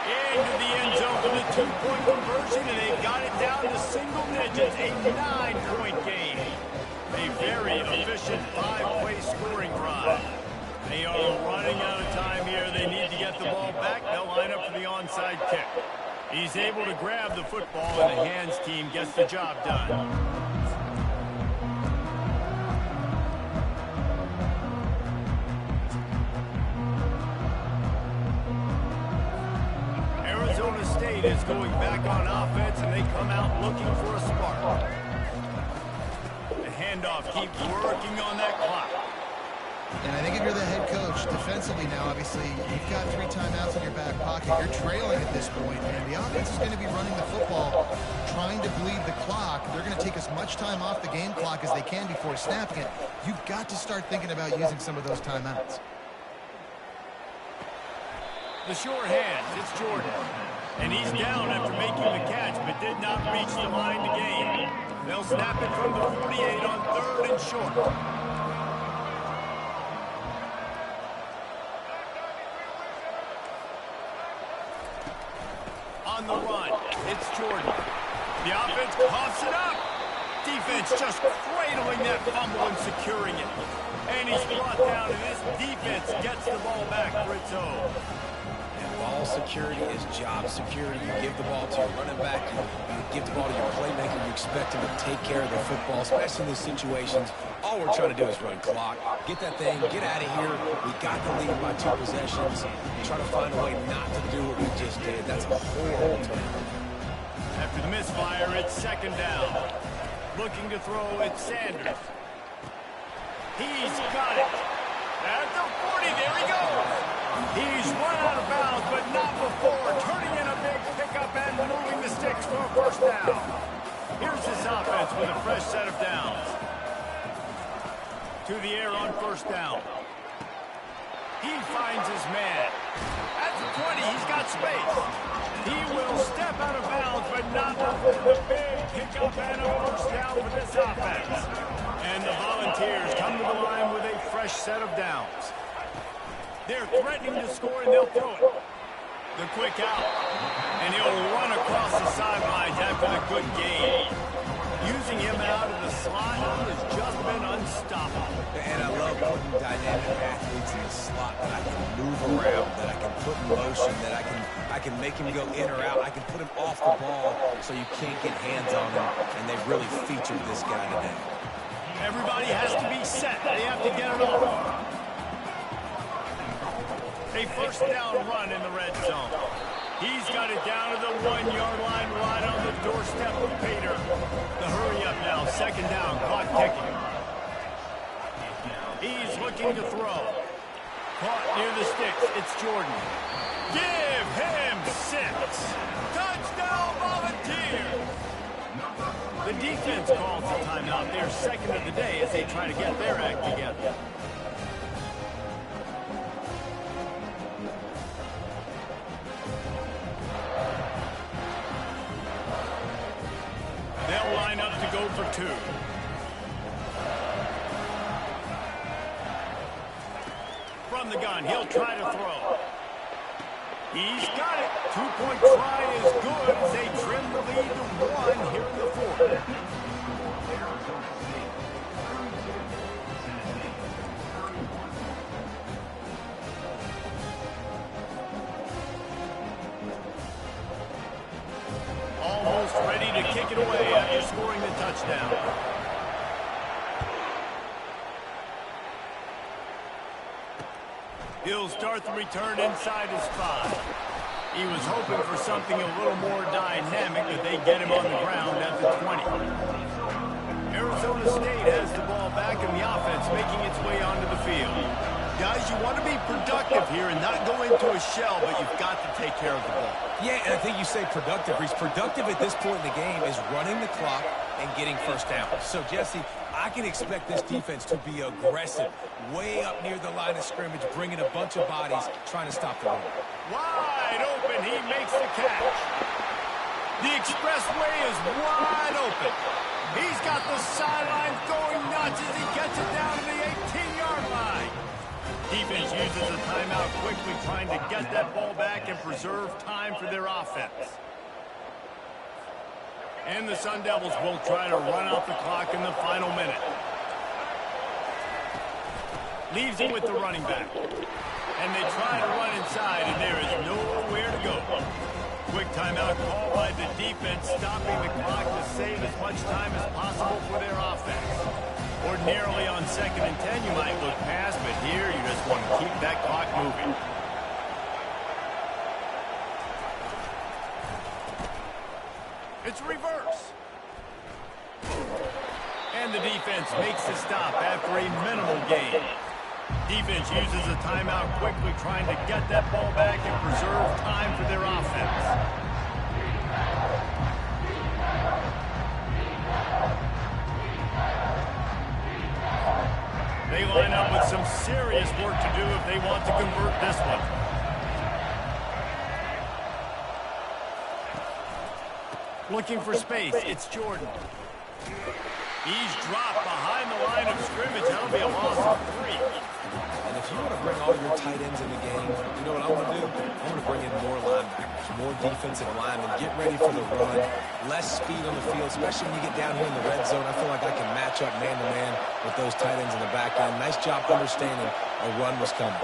Into the end zone for the 2-point conversion, and they've got it down to single digits, a 9-point game. A very efficient 5-play scoring drive. They are running out of time here. They need to get the ball back. They'll line up for the onside kick. He's able to grab the football, and the hands team gets the job done. Arizona State is going back on offense, and they come out looking for a spark. The handoff keeps working on that clock. And I think if you're the head coach, defensively now, obviously, you've got 3 timeouts in your back pocket. You're trailing at this point, and the offense is going to be running the football, trying to bleed the clock. They're going to take as much time off the game clock as they can before snapping it. You've got to start thinking about using some of those timeouts. The short hands, it's Jordan. And he's down after making the catch, but did not reach the line to gain. They'll snap it from the 48 on 3rd and short. on the run. It's Jordan. The offense coughs it up. Defense just cradling that fumble and securing it. And he's brought down, and this defense gets the ball back for its own. And ball security is job security. You give the ball to your running back, you give the ball to your playmaker, you expect him to take care of the football, especially in these situations. All we're trying to do is run clock. Get that thing, get out of here. We got the lead by 2 possessions. Try to find a way not to do what we just did. That's a horrible turnover. After the misfire, it's second down. Looking to throw, it's Sanders. He's got it. At the 40, there he goes. He's run out of bounds, but not before. Turning in a big pickup and moving the sticks for a first down. Here's his offense with a fresh set of downs. To the air on first down. He finds his man. At the 20, he's got space. He will step out of bounds, but not before the big pickup and a first down for this offense. And the Volunteers come to the line with a fresh set of downs. They're threatening to score, and they'll throw it. The quick out. And he'll run across the sidelines after the good gain. Using him out of the slot has just been unstoppable. And I love putting dynamic athletes in the slot that I can move around, that I can put in motion, that I can make him go in or out. I can put him off the ball so you can't get hands on him. And they've really featured this guy today. Everybody has to be set. They have to get it off. A first down run in the red zone. He's got it down to the 1-yard line, right on the doorstep of Pater. The hurry up now, second down, clock ticking. He's looking to throw. Caught near the sticks, it's Jordan. Give him 6. Touchdown, Volunteers! The defense calls the timeout. They're second of the day as they try to get their act together. They'll line up to go for 2. From the gun, he'll try to throw. He's got it. 2-point try is good as they trim the lead to 1 here in the 4th. Almost ready to kick it away after scoring the touchdown. He'll start the return inside his 5. He was hoping for something a little more dynamic, but they get him on the ground at the 20. Arizona State has the ball back and the offense making its way onto the field. Guys, you want to be productive here and not go into a shell, but you've got to take care of the ball. Yeah, and I think you say productive. He's productive at this point in the game is running the clock and getting first down. So, Jesse, I can expect this defense to be aggressive, way up near the line of scrimmage, bringing a bunch of bodies, trying to stop the run. Wide open, he makes the catch. The expressway is wide open. He's got the sidelines going nuts as he gets it down to the 18-yard line. Defense uses a timeout quickly, trying to get that ball back and preserve time for their offense. And the Sun Devils will try to run out the clock in the final minute. Leaves it with the running back. And they try to run inside, and there is nowhere to go. Quick timeout call by the defense, stopping the clock to save as much time as possible for their offense. Ordinarily on 2nd and 10, you might look past, but here you just want to keep that clock moving. It's reverse. And the defense makes the stop after a minimal gain. Defense uses a timeout quickly, trying to get that ball back and preserve time for their offense. They line up with some serious work to do if they want to convert this one. Looking for space, it's Jordan. He's dropped behind the line of scrimmage. That'll be a loss of 3. And if you want to to bring all your tight ends in the game, you know what I'm going to do? I'm going to bring in more linebackers, more defensive linemen, get ready for the run, less speed on the field, especially when you get down here in the red zone. I feel like I can match up man-to-man with those tight ends in the back end. Nice job understanding a run was coming.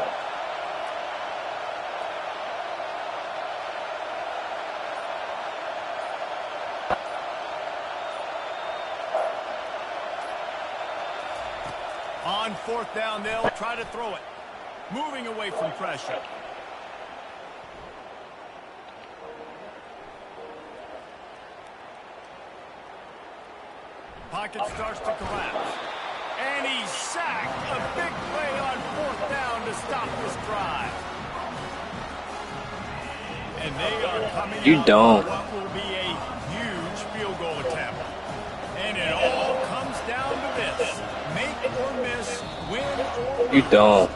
On 4th down, they'll try to throw it. Moving away from pressure. Pocket starts to collapse. And he's sacked. A big play on 4th down to stop this drive. And they are coming You out don't. with what will be a huge field goal attempt. And it all comes down to this. Make or miss, win or lose. You don't.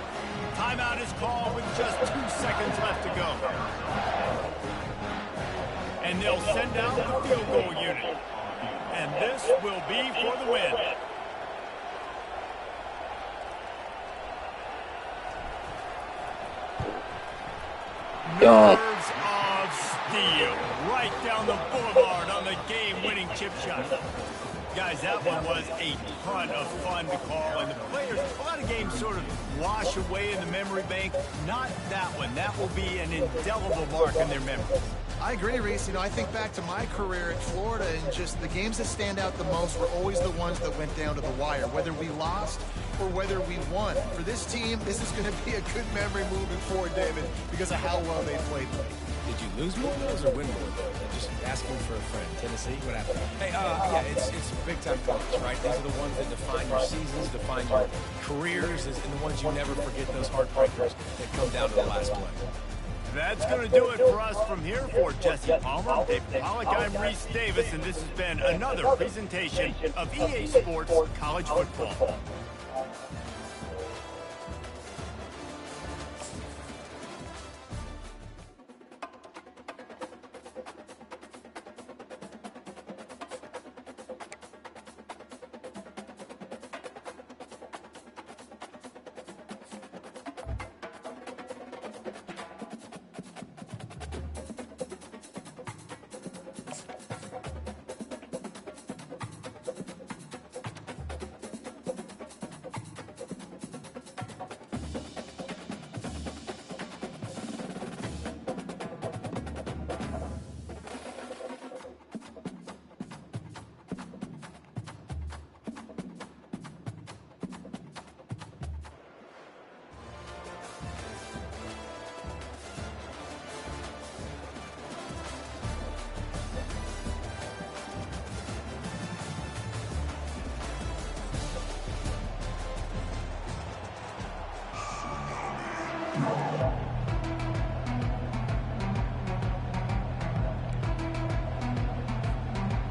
Timeout is called with just 2 seconds left to go. And they'll send out the field goal unit. And this will be for the win. Don't. Nerves of steel. Right down the boulevard on the game-winning chip shot. Guys, that one was a ton of fun to call, and the players, a lot of games sort of wash away in the memory bank. Not that one. That will be an indelible mark in their memory. I agree, Reese. You know, I think back to my career at Florida, and just the games that stand out the most were always the ones that went down to the wire, whether we lost or whether we won. For this team, this is going to be a good memory moving forward, David, because of how well they played. Did you lose more of those or win more of those? I'm just asking for a friend. Tennessee, what happened? Hey, yeah, it's big-time college, right? These are the ones that define your seasons, define your careers, and the ones you never forget, those heartbreakers that come down to the last play. That's going to do it for us from here. For Jesse Palmer, Dave Pollock, I'm Reese Davis, and this has been another presentation of EA Sports College Football.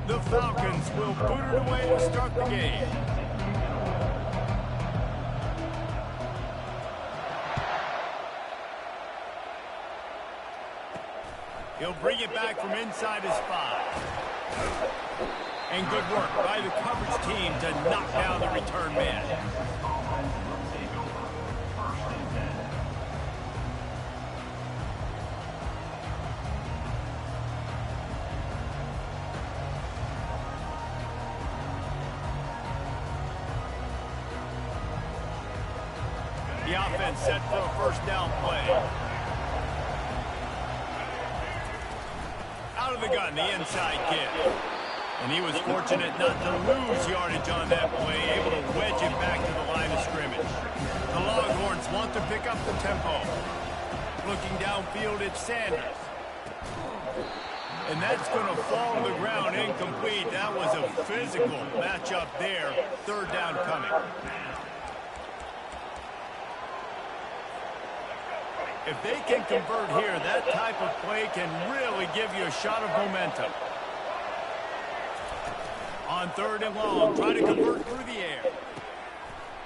The Falcons will boot it away to start the game. He'll bring it back from inside his 5. And good work by the coverage team to knock down the return man. The offense set for a first down play. Out of the gun, the inside kick. And he was fortunate not to lose yardage on that play, able to wedge it back to the line of scrimmage. The Longhorns want to pick up the tempo. Looking downfield, it's Sanders. And that's going to fall to the ground incomplete. That was a physical matchup there. Third down coming. If they can convert here, that type of play can really give you a shot of momentum. On 3rd and long, try to convert through the air.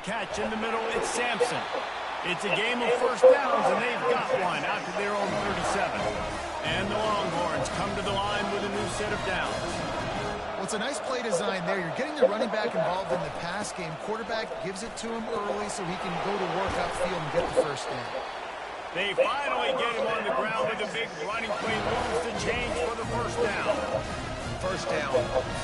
Catch in the middle, it's Sampson. It's a game of first downs, and they've got one out to their own 37. And the Longhorns come to the line with a new set of downs. Well, it's a nice play design there. You're getting the running back involved in the pass game. Quarterback gives it to him early so he can go to work upfield and get the first down. They finally get him on the ground with a big running play moves to change for the first down. First down,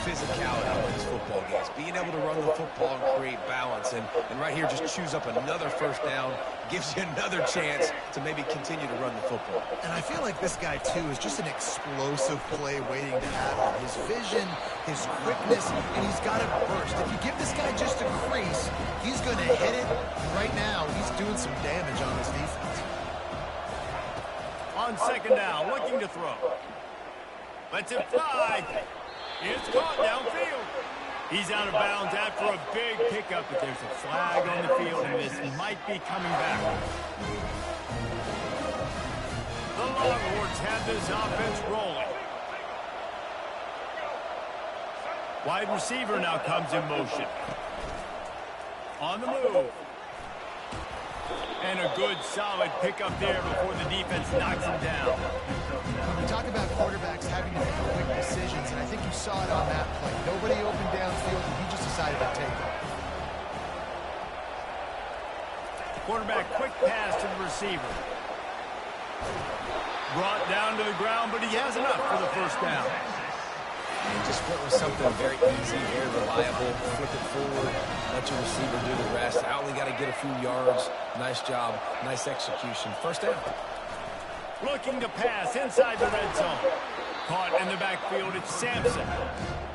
physicality wins football games. Being able to run the football and create balance. And right here, just choose up another first down. Gives you another chance to maybe continue to run the football. And I feel like this guy, too, is just an explosive play waiting to happen. His vision, his quickness, and he's got a burst. If you give this guy just a crease, he's going to hit it. And right now, he's doing some damage on his defense. On second down, looking to throw. Lets it fly. It's caught downfield. He's out of bounds after a big pickup, but there's a flag on the field, and this might be coming back. The Longhorns have this offense rolling. Wide receiver now comes in motion. On the move. And a good, solid pickup there before the defense knocks him down. We talk about quarterbacks having to make quick decisions, and I think you saw it on that play. Nobody opened downfield, and he just decided to take it. Quarterback quick pass to the receiver. Brought down to the ground, but he has enough for the first down. And just went with something very easy, very reliable. Flip it forward, let your receiver do the rest. I only got to get a few yards. Nice job, nice execution. First down. Looking to pass inside the red zone. Caught in the backfield, it's Sampson.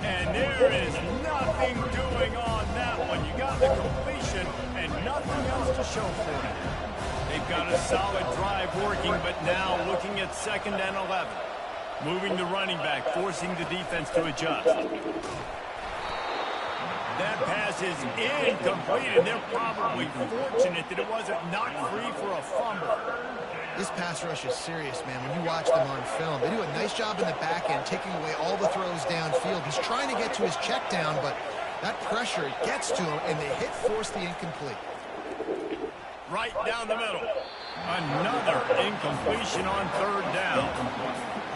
And there is nothing doing on that one. You got the completion and nothing else to show for it. They've got a solid drive working, but now looking at 2nd and 11. Moving the running back, forcing the defense to adjust. That pass is incomplete, and they're probably fortunate that it wasn't knocked free for a fumble. This pass rush is serious, man. When you watch them on film, they do a nice job in the back end, taking away all the throws downfield. He's trying to get to his check down, but that pressure gets to him, and they force the incomplete. Right down the middle. Another incompletion on 3rd down.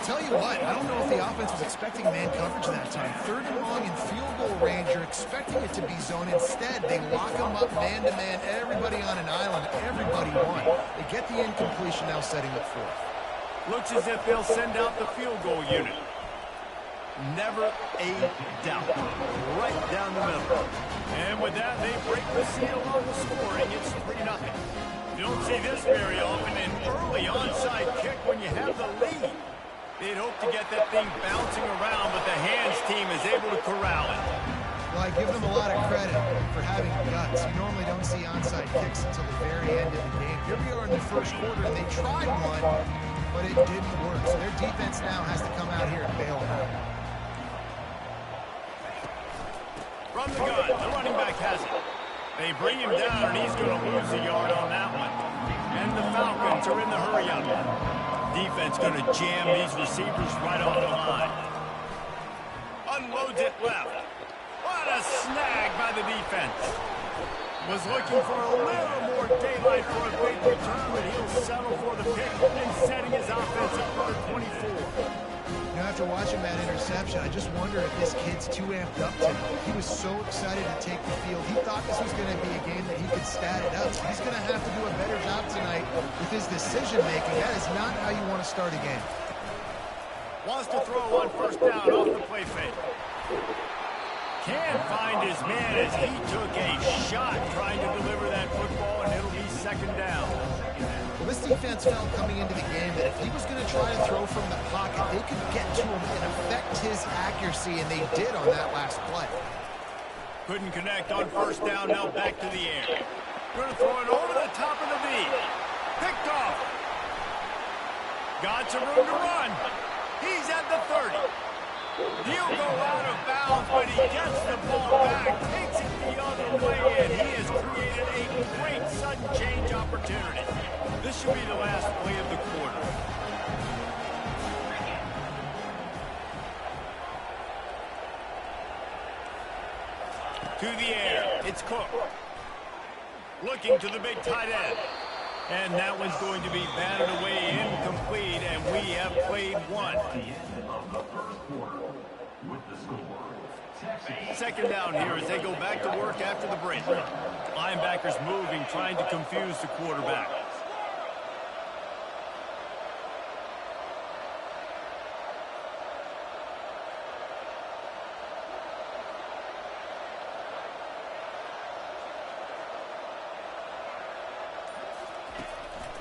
Tell you what, I don't know if the offense was expecting man coverage that time. 3rd and long in field goal range, you're expecting it to be zone. Instead, they lock them up man-to-man, everybody on an island, everybody won. They get the incompletion, now setting it forth. Looks as if they'll send out the field goal unit. Never a doubt. Right down the middle. And with that, they break the seal on the scoring. It's 3-0. You don't see this very often, an early onside kick when you have the lead. They'd hope to get that thing bouncing around, but the hands team is able to corral it. Well, I give them a lot of credit for having guts. You normally don't see onside kicks until the very end of the game. Here we are in the first quarter, and they tried one, but it didn't work. So their defense now has to come out here and bail them out. From the gun, the running back has it. They bring him down, and he's going to lose a yard on that one. And the Falcons are in the hurry-up. Defense going to jam these receivers right off the line. Unloads it left. What a snag by the defense. Was looking for a little more daylight for a big return, but he'll settle for the pick and setting his offense up for the 24. You know, after watching that interception, I just wonder if this kid's too amped up tonight. He was so excited to take the field. He thought this was going to be a game that he could stat it up. He's going to have to do a better job tonight with his decision-making. That is not how you want to start a game. Wants to throw on 1st down off the play fake. Can't find his man as he took a shot trying to deliver that football, and it'll be 2nd down. Well, this defense felt coming into the game that if he was going to try to throw from the pocket, they could get to him and affect his accuracy, and they did on that last play. Couldn't connect on 1st down, now back to the air. Going to throw it over the top of the V. Picked off. Got some room to run. He's at the 30. He'll go out of bounds, but he gets the ball back, takes it the other way, and he has created a great sudden change opportunity. This should be the last play of the quarter. To the air, it's Cook. Looking to the big tight end. And that one's going to be batted away incomplete, and we have played one. At the end of the first quarter, with the score. Texas. Second down here as they go back to work after the break. Linebackers moving, trying to confuse the quarterback.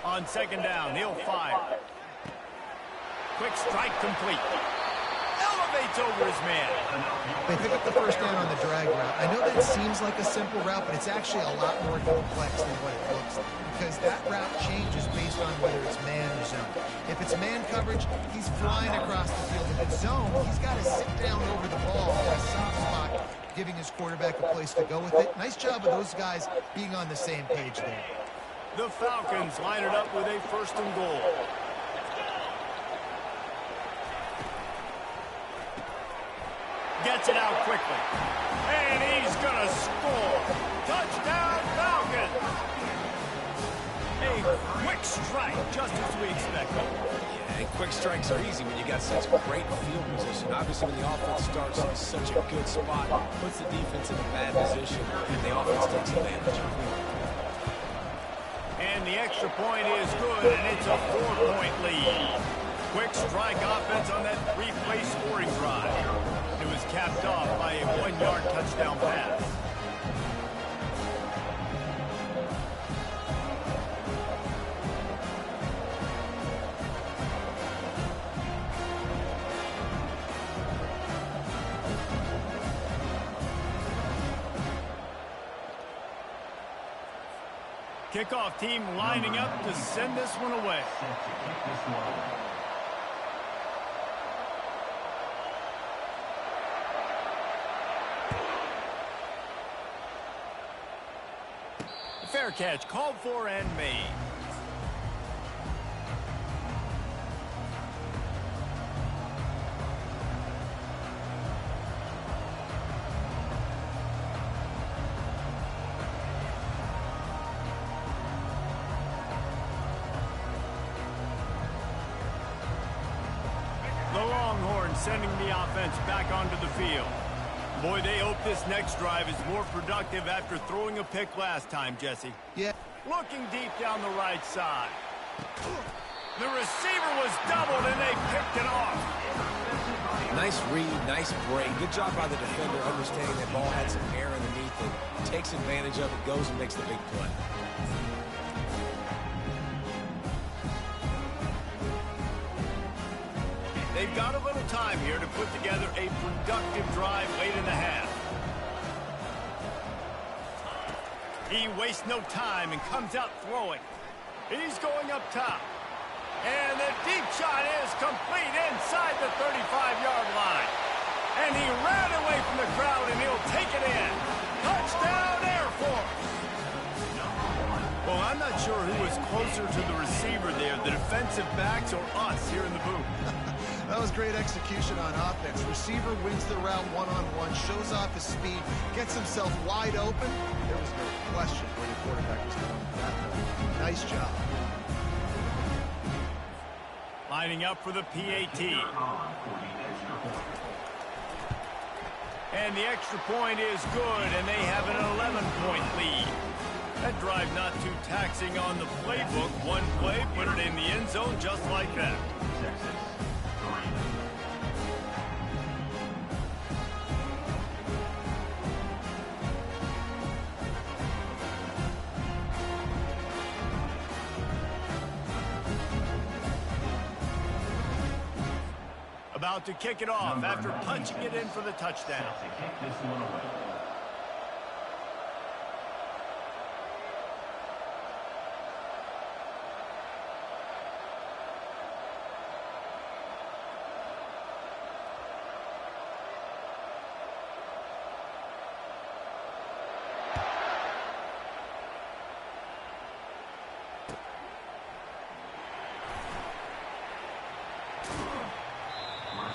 On second down, he'll fire. Quick strike complete. Elevates over his man. They pick up the first down on the drag route. I know that seems like a simple route, but it's actually a lot more complex than what it looks like, because that route changes based on whether it's man or zone. If it's man coverage, he's flying across the field. If it's zone, he's got to sit down over the ball in a soft spot, giving his quarterback a place to go with it. Nice job of those guys being on the same page there. The Falcons line it up with a first and goal. Gets it out quickly. And he's going to score. Touchdown, Falcons. A quick strike, just as we expected. Yeah, and quick strikes are easy when you got such great field position. Obviously, when the offense starts in such a good spot, puts the defense in a bad position, and the offense takes advantage. And the extra point is good, and it's a 4-point lead. Quick strike offense on that three-play scoring drive. It was capped off by a 1-yard touchdown pass. Kickoff team lining up to send this one away. Set to kick this one away. Fair catch, called for and made. The Longhorns sending the offense back onto the field. Boy, they hope this next drive is more productive after throwing a pick last time, Jesse. Yeah. Looking deep down the right side. The receiver was doubled, and they picked it off. Nice read, nice break. Good job by the defender understanding that ball had some air underneath it. Takes advantage of it, goes and makes the big play. They've got a little time here to put together a productive drive late in the half. He wastes no time and comes out throwing. He's going up top. And the deep shot is complete inside the 35-yard line. And he ran away from the crowd, and he'll take it in. Touchdown, Air Force! Well, I'm not sure who was closer to the receiver there, the defensive backs or us here in the booth. That was great execution on offense. Receiver wins the route one-on-one, shows off his speed, gets himself wide open. There was no question where the quarterback was going with that one. Nice job. Lining up for the PAT. And the extra point is good, and they have an 11-point lead. That drive not too taxing on the playbook. One play, put it in the end zone just like that. Texas. About to kick it off after punching it in for the touchdown. Set to kick this one away.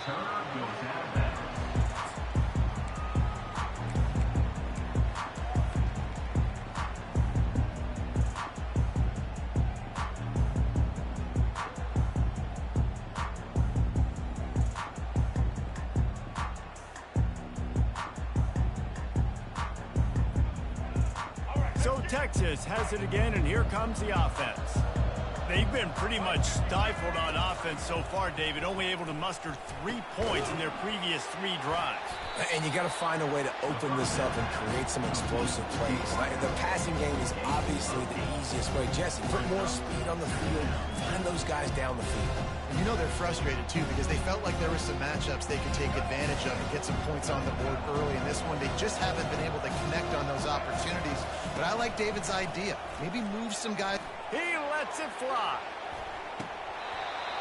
Returner goes out of bounds. So Texas has it again, and here comes the offense. They've been pretty much stifled on offense so far, David, only able to muster 3 points in their previous 3 drives. And you got to find a way to open this up and create some explosive plays. The passing game is obviously the easiest way. Jesse, put more speed on the field. Find those guys down the field. And you know they're frustrated, too, because they felt like there were some matchups they could take advantage of and get some points on the board early. In this one, they just haven't been able to connect on those opportunities. But I like David's idea. Maybe move some guys. He lets it fly.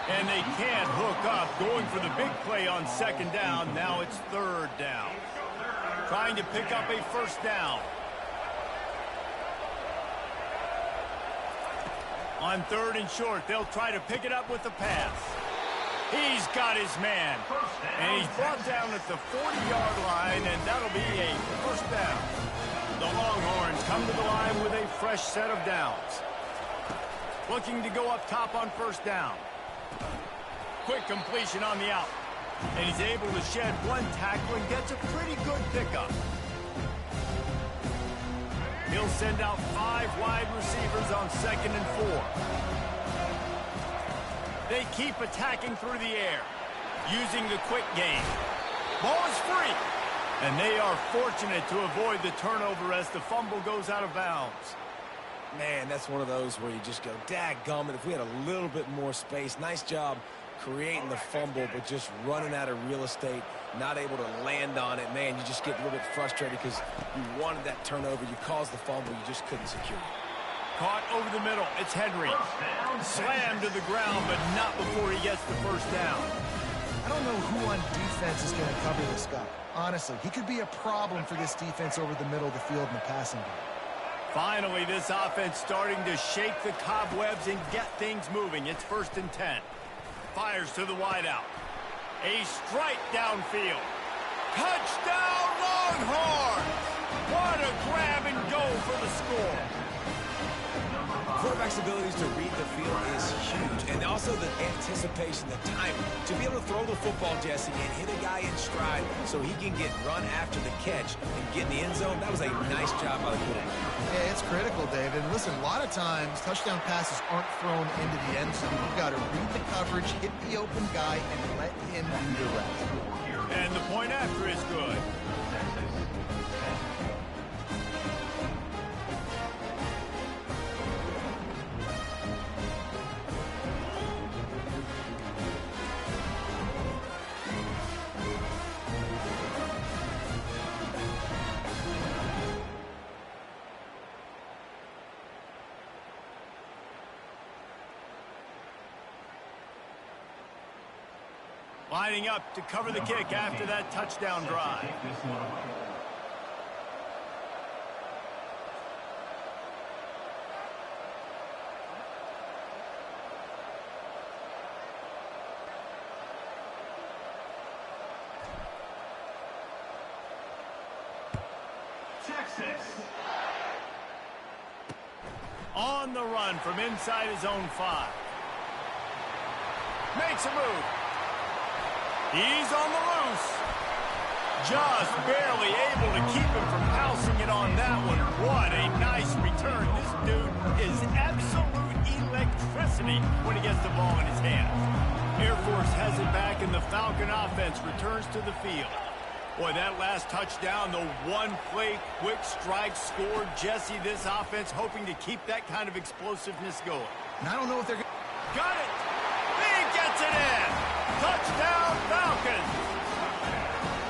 And they can't hook up, going for the big play on 2nd down. Now it's 3rd down. Trying to pick up a 1st down. On 3rd and short, they'll try to pick it up with the pass. He's got his man. And he's brought down at the 40-yard line, and that'll be a 1st down. The Longhorns come to the line with a fresh set of downs. Looking to go up top on 1st down. Quick completion on the out. And he's able to shed 1 tackle and gets a pretty good pickup. He'll send out 5 wide receivers on 2nd and 4. They keep attacking through the air, using the quick game. Ball is free. And they are fortunate to avoid the turnover as the fumble goes out of bounds. Man, that's one of those where you just go, dadgummit, if we had a little bit more space. Nice job creating the fumble, but just running out of real estate, not able to land on it. Man, you just get a little bit frustrated because you wanted that turnover. You caused the fumble. You just couldn't secure it. Caught over the middle. It's Henry. Slammed to the ground, but not before he gets the 1st down. I don't know who on defense is going to cover this guy. Honestly, he could be a problem for this defense over the middle of the field in the passing game. Finally, this offense starting to shake the cobwebs and get things moving. It's 1st and 10. Fires to the wideout. A strike downfield. Touchdown, Longhorns! What a grab and go for the score. Quarterback's abilities to read the field is huge, and also the anticipation, the timing. To be able to throw the football, Jesse, and hit a guy in stride so he can get run after the catch and get in the end zone, that was a nice job by the quarterback. Yeah, it's critical, David. And listen, a lot of times, touchdown passes aren't thrown into the end zone. You've got to read the coverage, hit the open guy, and let him do the rest. And the point after is good. Lining up to cover the kick after that touchdown drive. Texas. On the run from inside his own 5. Makes a move. He's on the loose. Just barely able to keep him from housing it on that one. What a nice return. This dude is absolute electricity when he gets the ball in his hands. Air Force has it back, and the Falcon offense returns to the field. Boy, that last touchdown, the one-play quick strike scored. Jesse, this offense hoping to keep that kind of explosiveness going. And I don't know if they're going to... Got it! He gets it in! Touchdown, Falcons!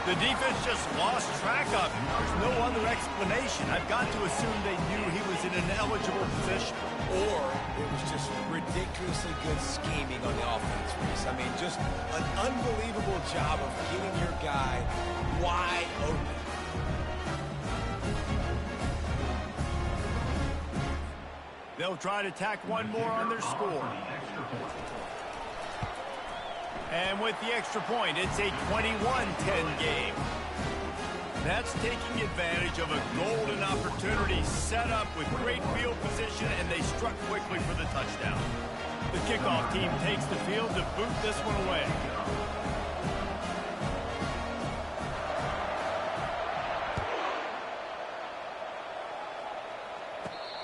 The defense just lost track of him. There's no other explanation. I've got to assume they knew he was in an eligible position. Or it was just ridiculously good scheming on the offense, Reese. I mean, just an unbelievable job of getting your guy wide open. They'll try to tack one more on their score. And with the extra point, it's a 21-10 game. That's taking advantage of a golden opportunity set up with great field position, and they struck quickly for the touchdown. The kickoff team takes the field to boot this one away.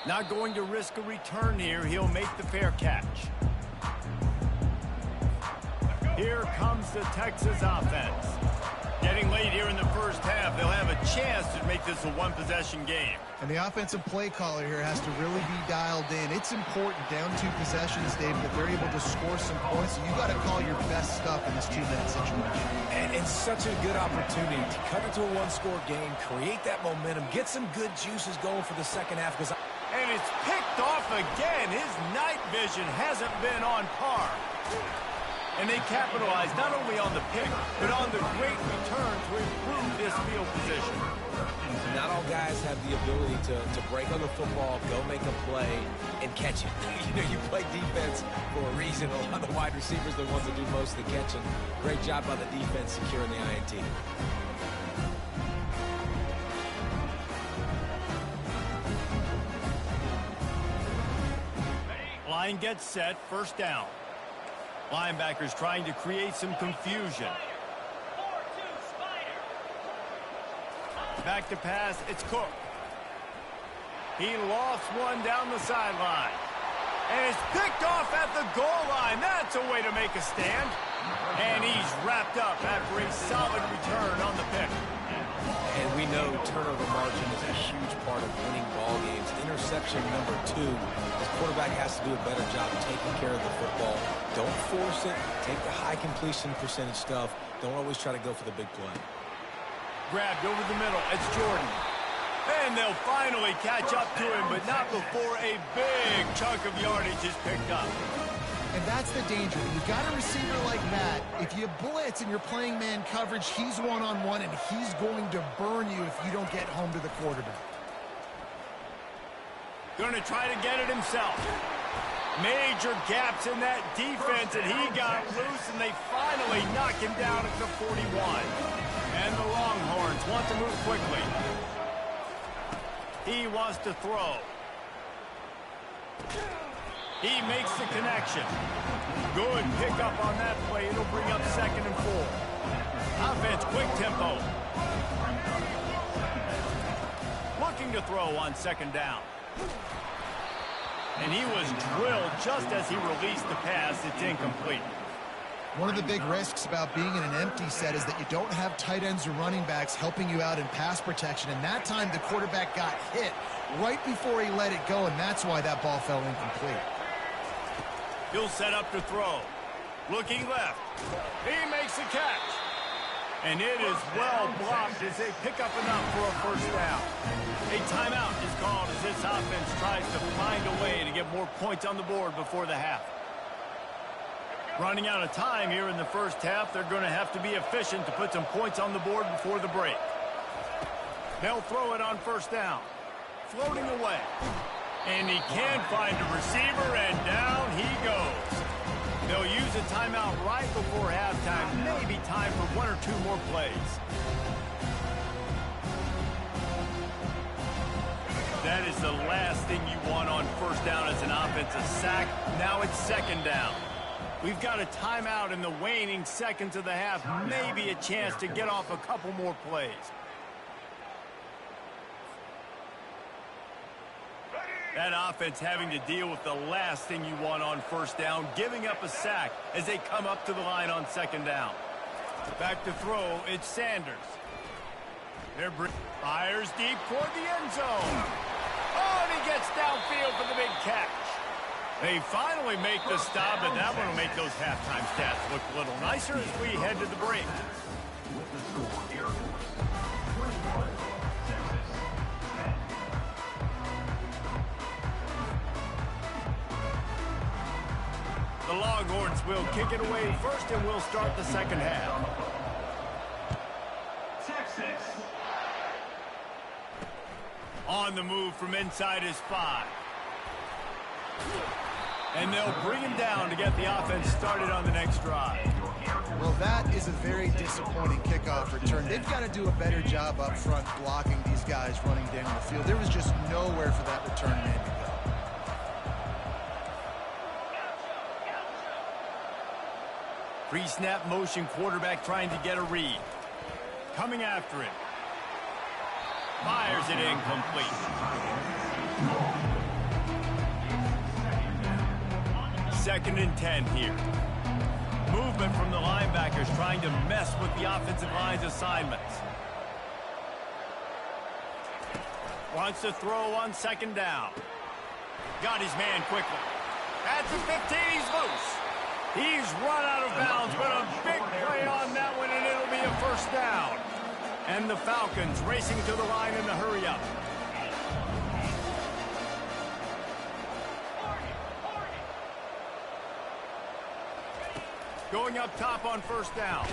Not going to risk a return here. He'll make the fair catch. Here comes the Texas offense. Getting late here in the first half, they'll have a chance to make this a one-possession game. And the offensive play caller here has to really be dialed in. It's important, down 2 possessions, Dave, that they're able to score some points. So you got to call your best stuff in this 2-minute situation. And it's such a good opportunity to cut into a one-score game, create that momentum, get some good juices going for the second half. And it's picked off again. His night vision hasn't been on par. And they capitalize not only on the pick, but on the great return to improve this field position. Not all guys have the ability to break on the football, go make a play, and catch it. You play defense for a reason. A lot of the wide receivers are the ones that do most of the catching. Great job by the defense securing the INT. Line gets set, first down. Linebackers trying to create some confusion. Back to pass, it's Cook. He lost one down the sideline. And it's picked off at the goal line. That's a way to make a stand. And he's wrapped up after a solid return on the pick. And we know turnover margin is a huge part of winning ball games. Interception number 2. This quarterback has to do a better job taking care of the football. Don't force it. Take the high completion percentage stuff. Don't always try to go for the big play. Grabbed over the middle. It's Jordan. And they'll finally catch up to him, but not before a big chunk of yardage is picked up. And that's the danger. You've got a receiver like that. If you blitz and you're playing man coverage, he's one-on-one, and he's going to burn you if you don't get home to the quarterback. Going to try to get it himself. Major gaps in that defense, and he got loose, and they finally knock him down at the 41. And the Longhorns want to move quickly. He wants to throw. He makes the connection. Good pickup on that play. It'll bring up 2nd and 4. Offense, quick tempo. Looking to throw on 2nd down. And he was drilled just as he released the pass. It's incomplete. One of the big risks about being in an empty set is that you don't have tight ends or running backs helping you out in pass protection. And that time the quarterback got hit right before he let it go, and that's why that ball fell incomplete. He'll set up to throw. Looking left. He makes the catch. And it is well blocked as they pick up enough for a first down. A timeout is called as this offense tries to find a way to get more points on the board before the half. Running out of time here in the first half, they're going to have to be efficient to put some points on the board before the break. They'll throw it on first down. Floating away. And he can find a receiver, and down he goes. They'll use a timeout right before halftime. Maybe time for 1 or 2 more plays. That is the last thing you want on first down as an offense, a sack. Now it's 2nd down. We've got a timeout in the waning seconds of the half. Maybe a chance to get off a couple more plays. That offense having to deal with the last thing you want on first down, giving up a sack as they come up to the line on 2nd down. Back to throw, it's Sanders. Fires deep toward the end zone. Oh, and he gets downfield for the big catch. They finally make the stop, and that one will make those halftime stats look a little nicer as we head to the break. With the score, Air Force 21, Texas 10. The Longhorns will kick it away first, and we'll start the second half. Texas. On the move from inside his 5. And they'll bring him down to get the offense started on the next drive. Well, that is a very disappointing kickoff return. They've got to do a better job up front blocking these guys running down the field. There was just nowhere for that return man to go. Pre-snap motion quarterback trying to get a read. Coming after it. Fires it incomplete. 2nd and 10 here. Movement from the linebackers trying to mess with the offensive line's assignments. Wants to throw on 2nd down. Got his man quickly. At the 15, he's loose. He's run out of bounds, but a big play on that one, and it'll be a 1st down. And the Falcons racing to the line in the hurry-up. Going up top on 1st down.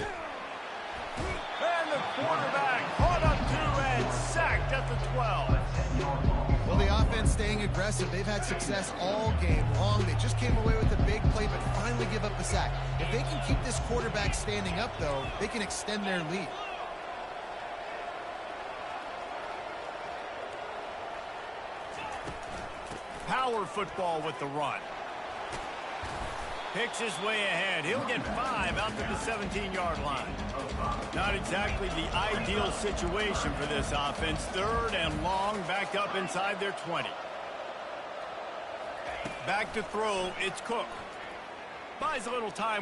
And the quarterback caught up to and sacked at the 12. Well, the offense staying aggressive. They've had success all game long. They just came away with a big play, but finally give up the sack. If they can keep this quarterback standing up, though, they can extend their lead. Power football with the run. Picks his way ahead. He'll get 5 out to the 17-yard line. Not exactly the ideal situation for this offense. 3rd and long, backed up inside their 20. Back to throw, it's Cook. Buys a little time with